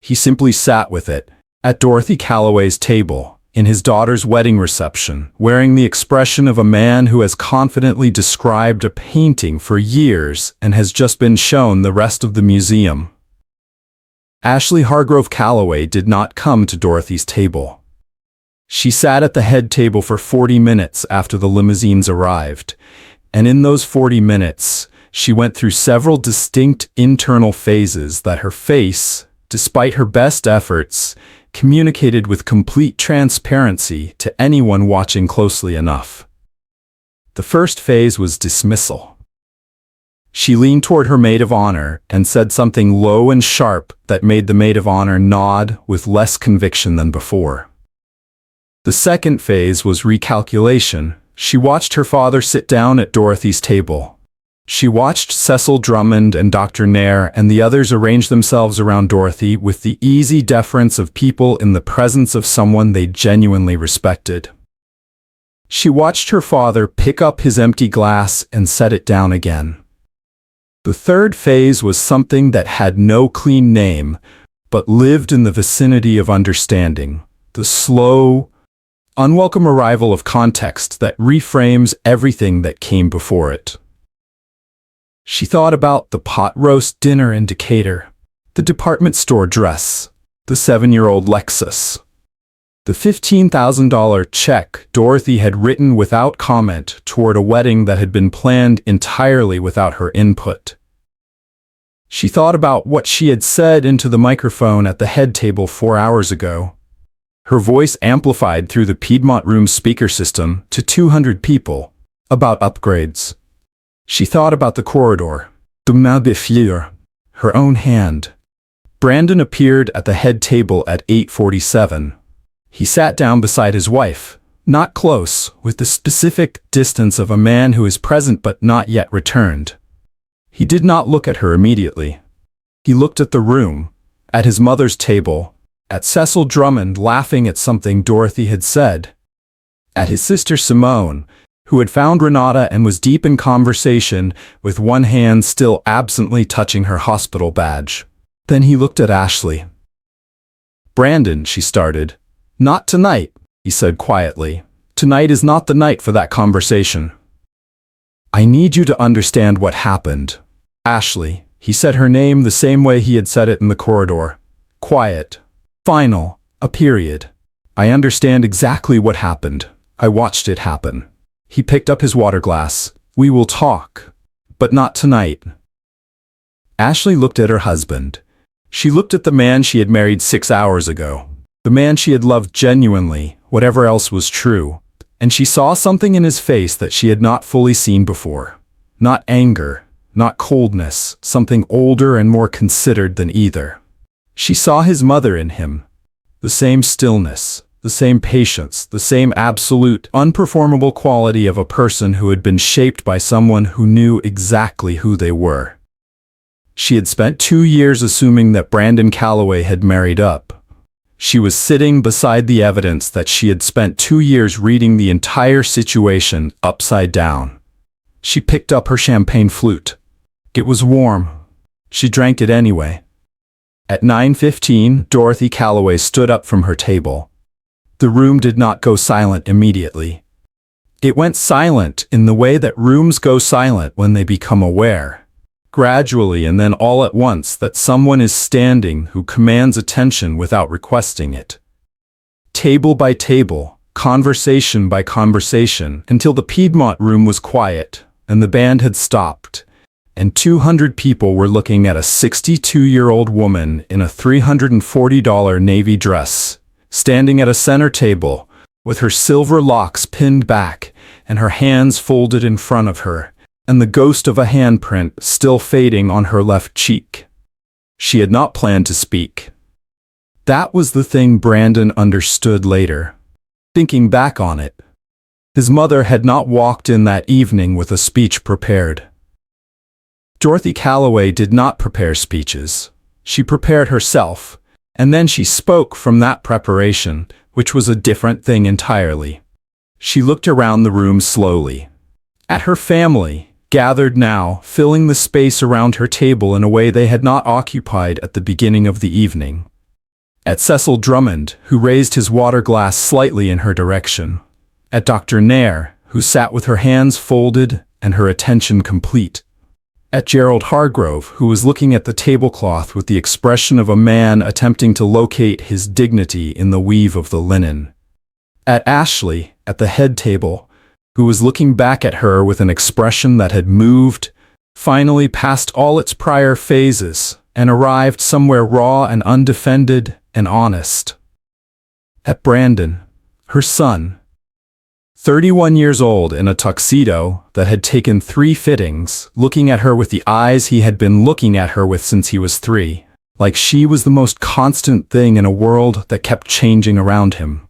He simply sat with it, at Dorothy Calloway's table, in his daughter's wedding reception, wearing the expression of a man who has confidently described a painting for years and has just been shown the rest of the museum. Ashley Hargrove Calloway did not come to Dorothy's table. She sat at the head table for 40 minutes after the limousines arrived, and in those 40 minutes, she went through several distinct internal phases that her face, despite her best efforts, communicated with complete transparency to anyone watching closely enough. The first phase was dismissal. She leaned toward her maid of honor and said something low and sharp that made the maid of honor nod with less conviction than before. The second phase was recalculation. She watched her father sit down at Dorothy's table. She watched Cecil Drummond and Dr. Nair and the others arrange themselves around Dorothy with the easy deference of people in the presence of someone they genuinely respected. She watched her father pick up his empty glass and set it down again. The third phase was something that had no clean name, but lived in the vicinity of understanding, the slow, unwelcome arrival of context that reframes everything that came before it. She thought about the pot roast dinner in Decatur, the department store dress, the 7-year-old Lexus, the $15,000 check Dorothy had written without comment toward a wedding that had been planned entirely without her input. She thought about what she had said into the microphone at the head table 4 hours ago. Her voice amplified through the Piedmont Room speaker system to 200 people, about upgrades. She thought about the corridor, the main de fleur, her own hand. Brandon appeared at the head table at 8:47. He sat down beside his wife, not close, with the specific distance of a man who is present but not yet returned. He did not look at her immediately. He looked at the room, at his mother's table, at Cecil Drummond laughing at something Dorothy had said, at his sister Simone, who had found Renata and was deep in conversation with one hand still absently touching her hospital badge. Then he looked at Ashley. "Brandon," she started. "Not tonight," he said quietly. "Tonight is not the night for that conversation. I need you to understand what happened." Ashley, he said her name the same way he had said it in the corridor. Quiet. Final. A period. "I understand exactly what happened. I watched it happen." He picked up his water glass. "We will talk, but not tonight." Ashley looked at her husband. She looked at the man she had married 6 hours ago, the man she had loved genuinely, whatever else was true, and she saw something in his face that she had not fully seen before. Not anger, not coldness, something older and more considered than either. She saw his mother in him, the same stillness, the same patience, the same absolute, unperformable quality of a person who had been shaped by someone who knew exactly who they were. She had spent 2 years assuming that Brandon Calloway had married up. She was sitting beside the evidence that she had spent 2 years reading the entire situation upside down. She picked up her champagne flute. It was warm. She drank it anyway. At 9:15, Dorothy Calloway stood up from her table. The room did not go silent immediately. It went silent in the way that rooms go silent when they become aware. Gradually and then all at once that someone is standing who commands attention without requesting it. Table by table, conversation by conversation, until the Piedmont Room was quiet, and the band had stopped, and 200 people were looking at a 62-year-old woman in a $340 navy dress, standing at a center table, with her silver locks pinned back, and her hands folded in front of her, and the ghost of a handprint still fading on her left cheek. She had not planned to speak. That was the thing Brandon understood later. Thinking back on it, his mother had not walked in that evening with a speech prepared. Dorothy Calloway did not prepare speeches. She prepared herself, and then she spoke from that preparation, which was a different thing entirely. She looked around the room slowly. At her family, gathered now, filling the space around her table in a way they had not occupied at the beginning of the evening. At Cecil Drummond, who raised his water glass slightly in her direction. At Dr. Nair, who sat with her hands folded and her attention complete. At Gerald Hargrove, who was looking at the tablecloth with the expression of a man attempting to locate his dignity in the weave of the linen. At Ashley, at the head table, who was looking back at her with an expression that had moved, finally past all its prior phases, and arrived somewhere raw and undefended and honest. At Brandon, her son, 31 years old in a tuxedo that had taken 3 fittings, looking at her with the eyes he had been looking at her with since he was 3, like she was the most constant thing in a world that kept changing around him.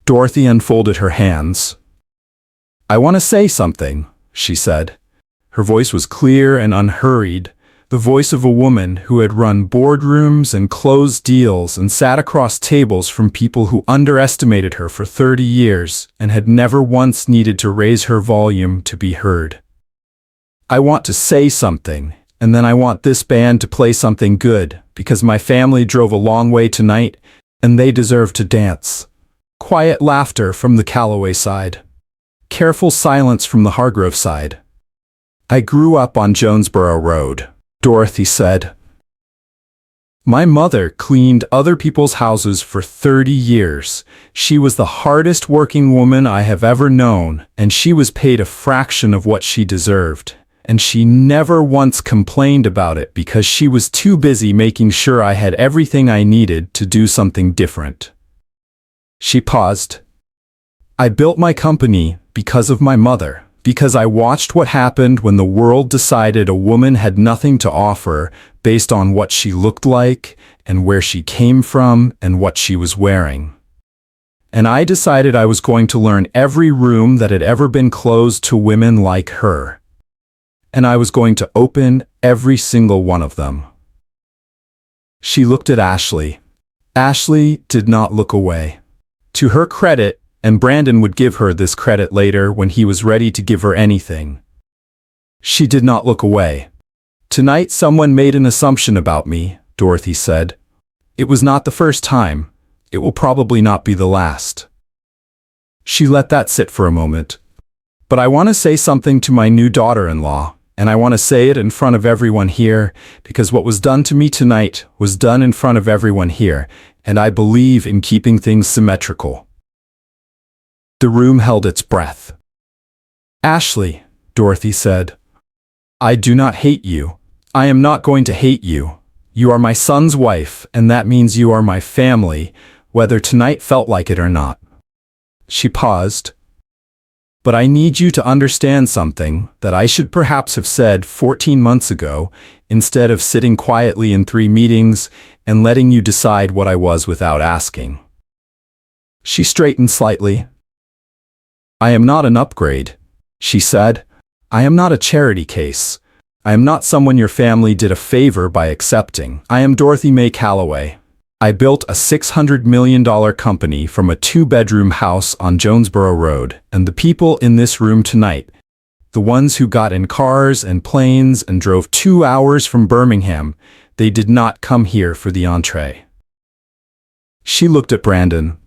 Dorothy unfolded her hands. "I want to say something," she said. Her voice was clear and unhurried, the voice of a woman who had run boardrooms and closed deals and sat across tables from people who underestimated her for 30 years and had never once needed to raise her volume to be heard. "I want to say something, and then I want this band to play something good, because my family drove a long way tonight, and they deserve to dance." Quiet laughter from the Calloway side. Careful silence from the Hargrove side. "I grew up on Jonesboro Road," Dorothy said. "My mother cleaned other people's houses for 30 years. She was the hardest working woman I have ever known, and she was paid a fraction of what she deserved. And she never once complained about it because she was too busy making sure I had everything I needed to do something different." She paused. "I built my company because of my mother. Because I watched what happened when the world decided a woman had nothing to offer based on what she looked like and where she came from and what she was wearing. And I decided I was going to learn every room that had ever been closed to women like her. And I was going to open every single one of them." She looked at Ashley. Ashley did not look away. To her credit, and Brandon would give her this credit later when he was ready to give her anything, she did not look away. "Tonight someone made an assumption about me," Dorothy said. "It was not the first time. It will probably not be the last." She let that sit for a moment. "But I want to say something to my new daughter-in-law, and I want to say it in front of everyone here, because what was done to me tonight was done in front of everyone here, and I believe in keeping things symmetrical." The room held its breath. "Ashley," Dorothy said, "I do not hate you. I am not going to hate you. You are my son's wife, and that means you are my family, whether tonight felt like it or not." She paused. "But I need you to understand something that I should perhaps have said 14 months ago, instead of sitting quietly in 3 meetings and letting you decide what I was without asking." She straightened slightly. "I am not an upgrade," she said. "I am not a charity case. I am not someone your family did a favor by accepting. I am Dorothy Mae Calloway. I built a $600 million company from a 2-bedroom house on Jonesboro Road, and the people in this room tonight, the ones who got in cars and planes and drove 2 hours from Birmingham, They did not come here for the entree. She looked at Brandon.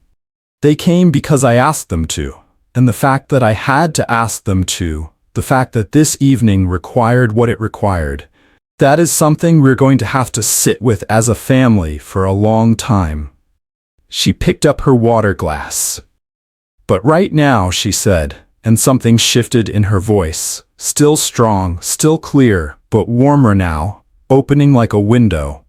They came because I asked them to, and the fact that I had to ask them to, the fact that this evening required what it required, that is something we're going to have to sit with as a family for a long time. She picked up her water glass. But right now, she said, and something shifted in her voice, still strong, still clear, but warmer now, opening like a window.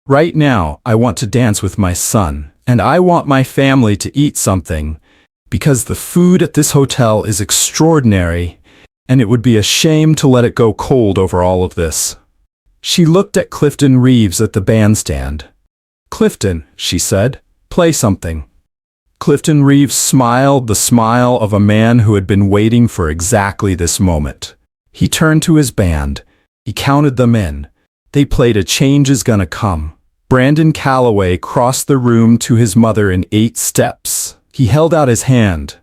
Right now, I want to dance with my son, and I want my family to eat something, because the food at this hotel is extraordinary, and it would be a shame to let it go cold over all of this. She looked at Clifton Reeves at the bandstand. Clifton, she said, play something. Clifton Reeves smiled the smile of a man who had been waiting for exactly this moment. He turned to his band. He counted them in. They played A Change Is Gonna Come. Brandon Calloway crossed the room to his mother in 8 steps. He held out his hand.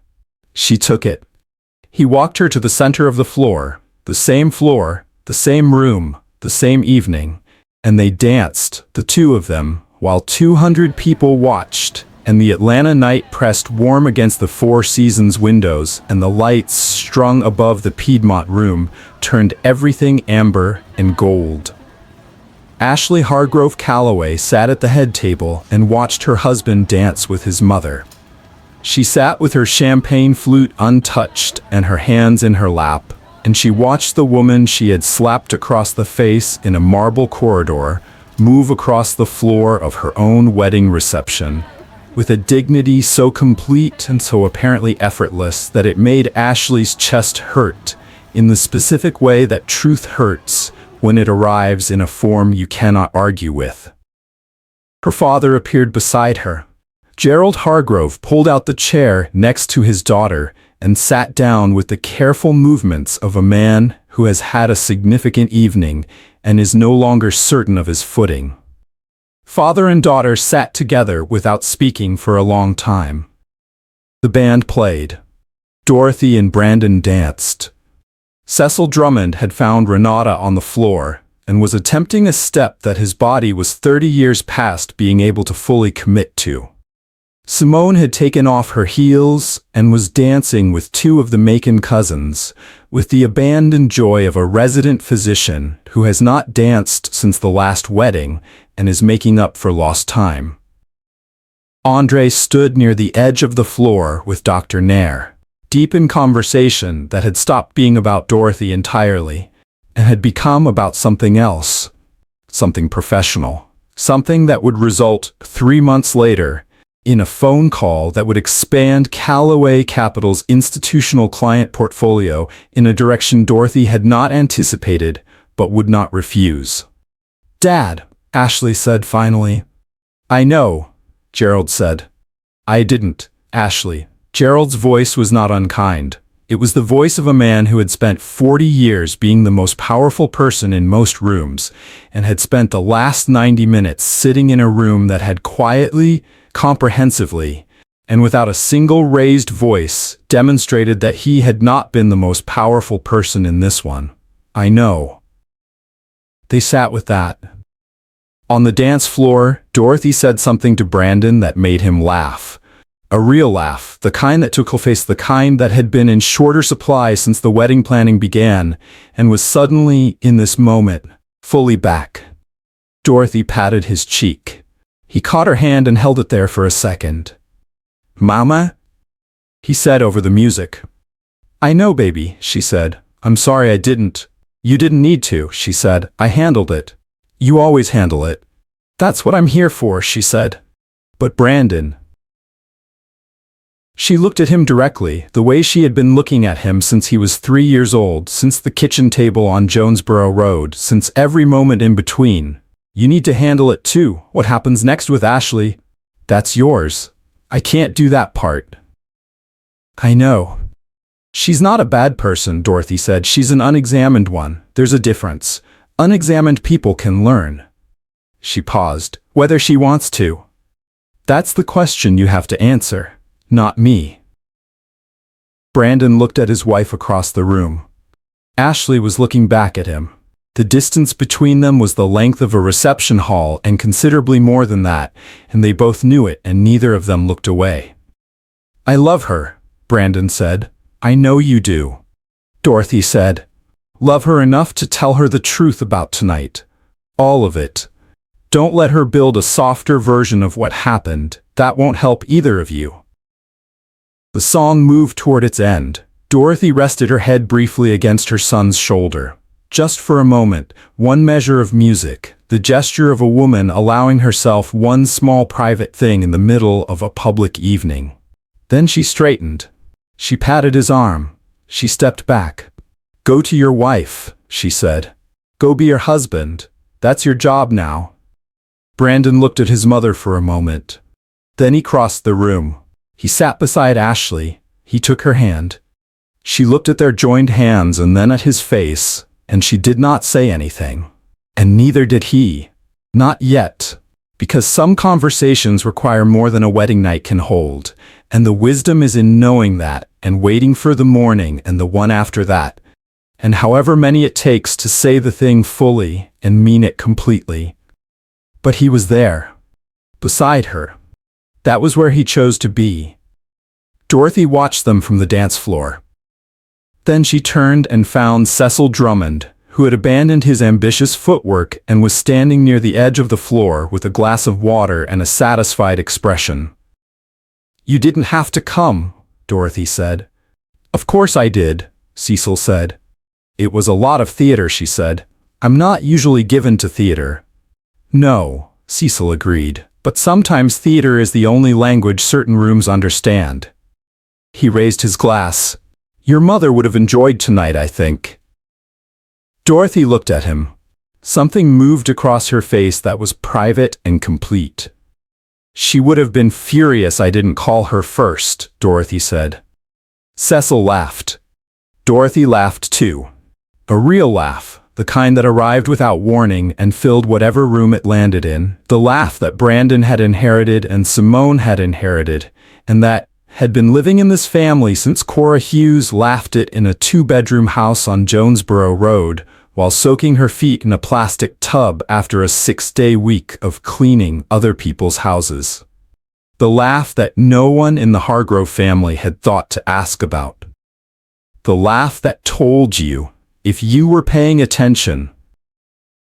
She took it. He walked her to the center of the floor, the same room, the same evening, and they danced, the two of them, while 200 people watched, and the Atlanta night pressed warm against the Four Seasons windows, and the lights strung above the Piedmont Room turned everything amber and gold. Ashley Hargrove Calloway sat at the head table and watched her husband dance with his mother. She sat with her champagne flute untouched and her hands in her lap, and she watched the woman she had slapped across the face in a marble corridor move across the floor of her own wedding reception, with a dignity so complete and so apparently effortless that it made Ashley's chest hurt, in the specific way that truth hurts when it arrives in a form you cannot argue with. Her father appeared beside her. Gerald Hargrove pulled out the chair next to his daughter and sat down with the careful movements of a man who has had a significant evening and is no longer certain of his footing. Father and daughter sat together without speaking for a long time. The band played. Dorothy and Brandon danced. Cecil Drummond had found Renata on the floor and was attempting a step that his body was 30 years past being able to fully commit to. Simone had taken off her heels and was dancing with 2 of the Macon cousins, with the abandoned joy of a resident physician who has not danced since the last wedding and is making up for lost time. Andre stood near the edge of the floor with Dr. Nair, deep in conversation that had stopped being about Dorothy entirely and had become about something else, something professional, something that would result 3 months later in a phone call that would expand Callaway Capital's institutional client portfolio in a direction Dorothy had not anticipated but would not refuse. "Dad," Ashley said finally. "I know," Gerald said. "I didn't, Ashley." Gerald's voice was not unkind. It was the voice of a man who had spent 40 years being the most powerful person in most rooms and had spent the last 90 minutes sitting in a room that had quietly, comprehensively, and without a single raised voice, demonstrated that he had not been the most powerful person in this one. "I know." They sat with that. On the dance floor, Dorothy said something to Brandon that made him laugh. A real laugh, the kind that took place, the kind that had been in shorter supply since the wedding planning began, and was suddenly, in this moment, fully back. Dorothy patted his cheek. He caught her hand and held it there for a second. "Mama?" he said over the music. "I know, baby," she said. "I'm sorry I didn't." "You didn't need to," she said. "I handled it." "You always handle it." "That's what I'm here for," she said. "But Brandon..." She looked at him directly, the way she had been looking at him since he was 3 years old, since the kitchen table on Jonesboro Road, since every moment in between. "You need to handle it too. What happens next with Ashley? That's yours. I can't do that part." "I know." "She's not a bad person," Dorothy said. "She's an unexamined one. There's a difference. Unexamined people can learn." She paused. "Whether she wants to. That's the question you have to answer, not me." Brandon looked at his wife across the room. Ashley was looking back at him. The distance between them was the length of a reception hall and considerably more than that, and they both knew it and neither of them looked away. "I love her," Brandon said. "I know you do." Dorothy said, "Love her enough to tell her the truth about tonight. All of it. Don't let her build a softer version of what happened. That won't help either of you." The song moved toward its end. Dorothy rested her head briefly against her son's shoulder. Just for a moment, one measure of music, the gesture of a woman allowing herself one small private thing in the middle of a public evening. Then she straightened. She patted his arm. She stepped back. "Go to your wife," she said. "Go be your husband. That's your job now." Brandon looked at his mother for a moment. Then he crossed the room. He sat beside Ashley. He took her hand. She looked at their joined hands and then at his face, and she did not say anything. And neither did he. Not yet. Because some conversations require more than a wedding night can hold, and the wisdom is in knowing that and waiting for the morning and the one after that, and however many it takes to say the thing fully and mean it completely. But he was there. Beside her. That was where he chose to be. Dorothy watched them from the dance floor. Then she turned and found Cecil Drummond, who had abandoned his ambitious footwork and was standing near the edge of the floor with a glass of water and a satisfied expression. "You didn't have to come," Dorothy said. "Of course I did," Cecil said. "It was a lot of theater," she said. "I'm not usually given to theater." "No," Cecil agreed, "but sometimes theater is the only language certain rooms understand." He raised his glass. "Your mother would have enjoyed tonight, I think." Dorothy looked at him. Something moved across her face that was private and complete. "She would have been furious I didn't call her first," Dorothy said. Cecil laughed. Dorothy laughed too. A real laugh, the kind that arrived without warning and filled whatever room it landed in, the laugh that Brandon had inherited and Simone had inherited, and that had been living in this family since Cora Hughes laughed it in a 2-bedroom house on Jonesboro Road while soaking her feet in a plastic tub after a 6-day week of cleaning other people's houses. The laugh that no one in the Hargrove family had thought to ask about. The laugh that told you, if you were paying attention,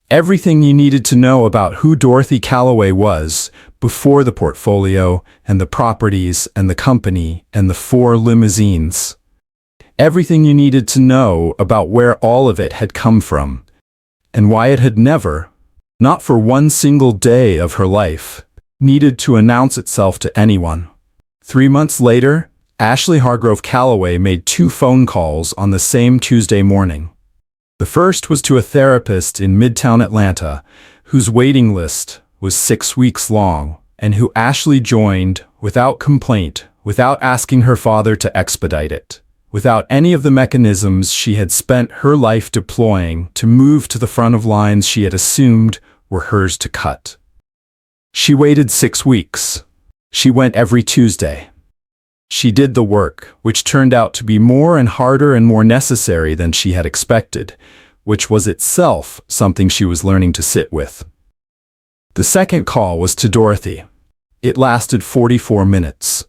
everything you needed to know about who Dorothy Calloway was before the portfolio and the properties and the company and the 4 limousines. Everything you needed to know about where all of it had come from and why it had never, not for one single day of her life, needed to announce itself to anyone. 3 months later, Ashley Hargrove Calloway made 2 phone calls on the same Tuesday morning. The first was to a therapist in Midtown Atlanta, whose waiting list was 6 weeks long, and who Ashley joined without complaint, without asking her father to expedite it, without any of the mechanisms she had spent her life deploying to move to the front of lines she had assumed were hers to cut. She waited 6 weeks. She went every Tuesday. She did the work, which turned out to be more and harder and more necessary than she had expected, which was itself something she was learning to sit with. The second call was to Dorothy. It lasted 44 minutes.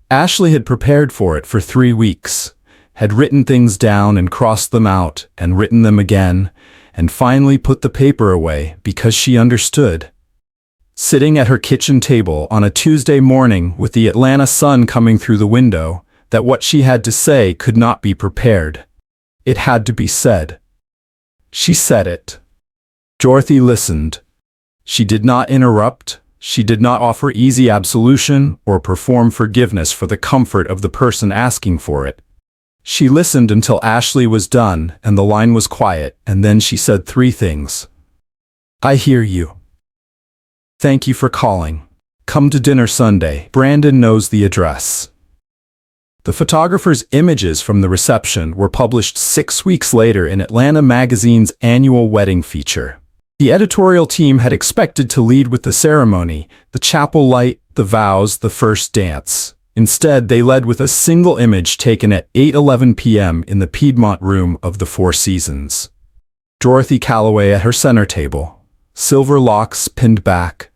Ashley had prepared for it for 3 weeks, had written things down and crossed them out and written them again, and finally put the paper away because she understood. Sitting at her kitchen table on a Tuesday morning with the Atlanta sun coming through the window, that what she had to say could not be prepared. It had to be said. She said it. Dorothy listened. She did not interrupt. She did not offer easy absolution or perform forgiveness for the comfort of the person asking for it. She listened until Ashley was done and the line was quiet, and then she said 3 things. "I hear you. Thank you for calling. Come to dinner Sunday. Brandon knows the address." The photographer's images from the reception were published 6 weeks later in Atlanta Magazine's annual wedding feature. The editorial team had expected to lead with the ceremony, the chapel light, the vows, the first dance. Instead, they led with a single image taken at 8:11 p.m. in the Piedmont Room of the Four Seasons. Dorothy Calloway at her center table, silver locks pinned back,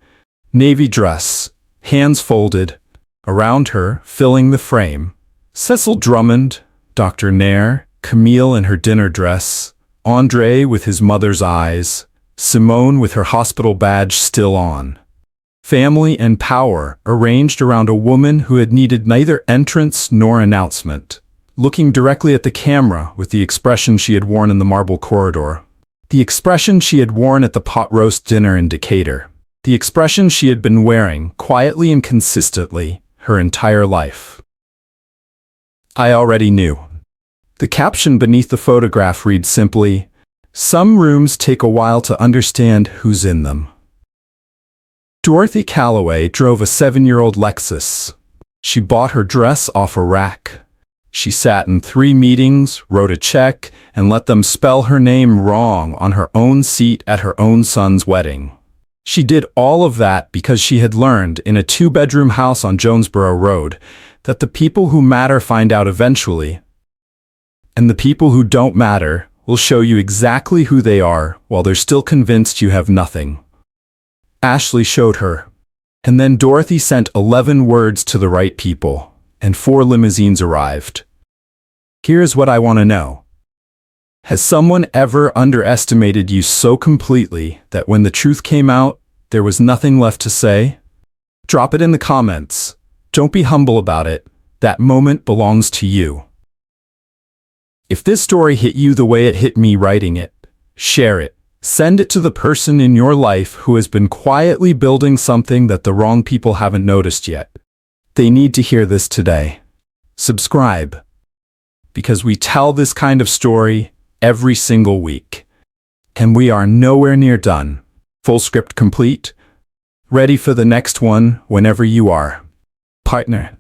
navy dress, hands folded. Around her, filling the frame, Cecil Drummond, Dr. Nair, Camille in her dinner dress, Andre with his mother's eyes, Simone with her hospital badge still on. Family and power arranged around a woman who had needed neither entrance nor announcement, looking directly at the camera with the expression she had worn in the marble corridor, the expression she had worn at the pot roast dinner in Decatur, the expression she had been wearing quietly and consistently her entire life. I already knew. The caption beneath the photograph reads simply, "Some rooms take a while to understand who's in them." Dorothy Calloway drove a 7-year-old Lexus. She bought her dress off a rack. She sat in 3 meetings, wrote a check, and let them spell her name wrong on her own seat at her own son's wedding. She did all of that because she had learned in a 2-bedroom house on Jonesboro Road that the people who matter find out eventually, and the people who don't matter will show you exactly who they are while they're still convinced you have nothing. Ashley showed her, and then Dorothy sent 11 words to the right people, and 4 limousines arrived. Here's what I want to know. Has someone ever underestimated you so completely that when the truth came out, there was nothing left to say? Drop it in the comments. Don't be humble about it. That moment belongs to you. If this story hit you the way it hit me writing it, share it. Send it to the person in your life who has been quietly building something that the wrong people haven't noticed yet. They need to hear this today. Subscribe. Because we tell this kind of story every single week. And we are nowhere near done. Full script complete. Ready for the next one whenever you are. Partner.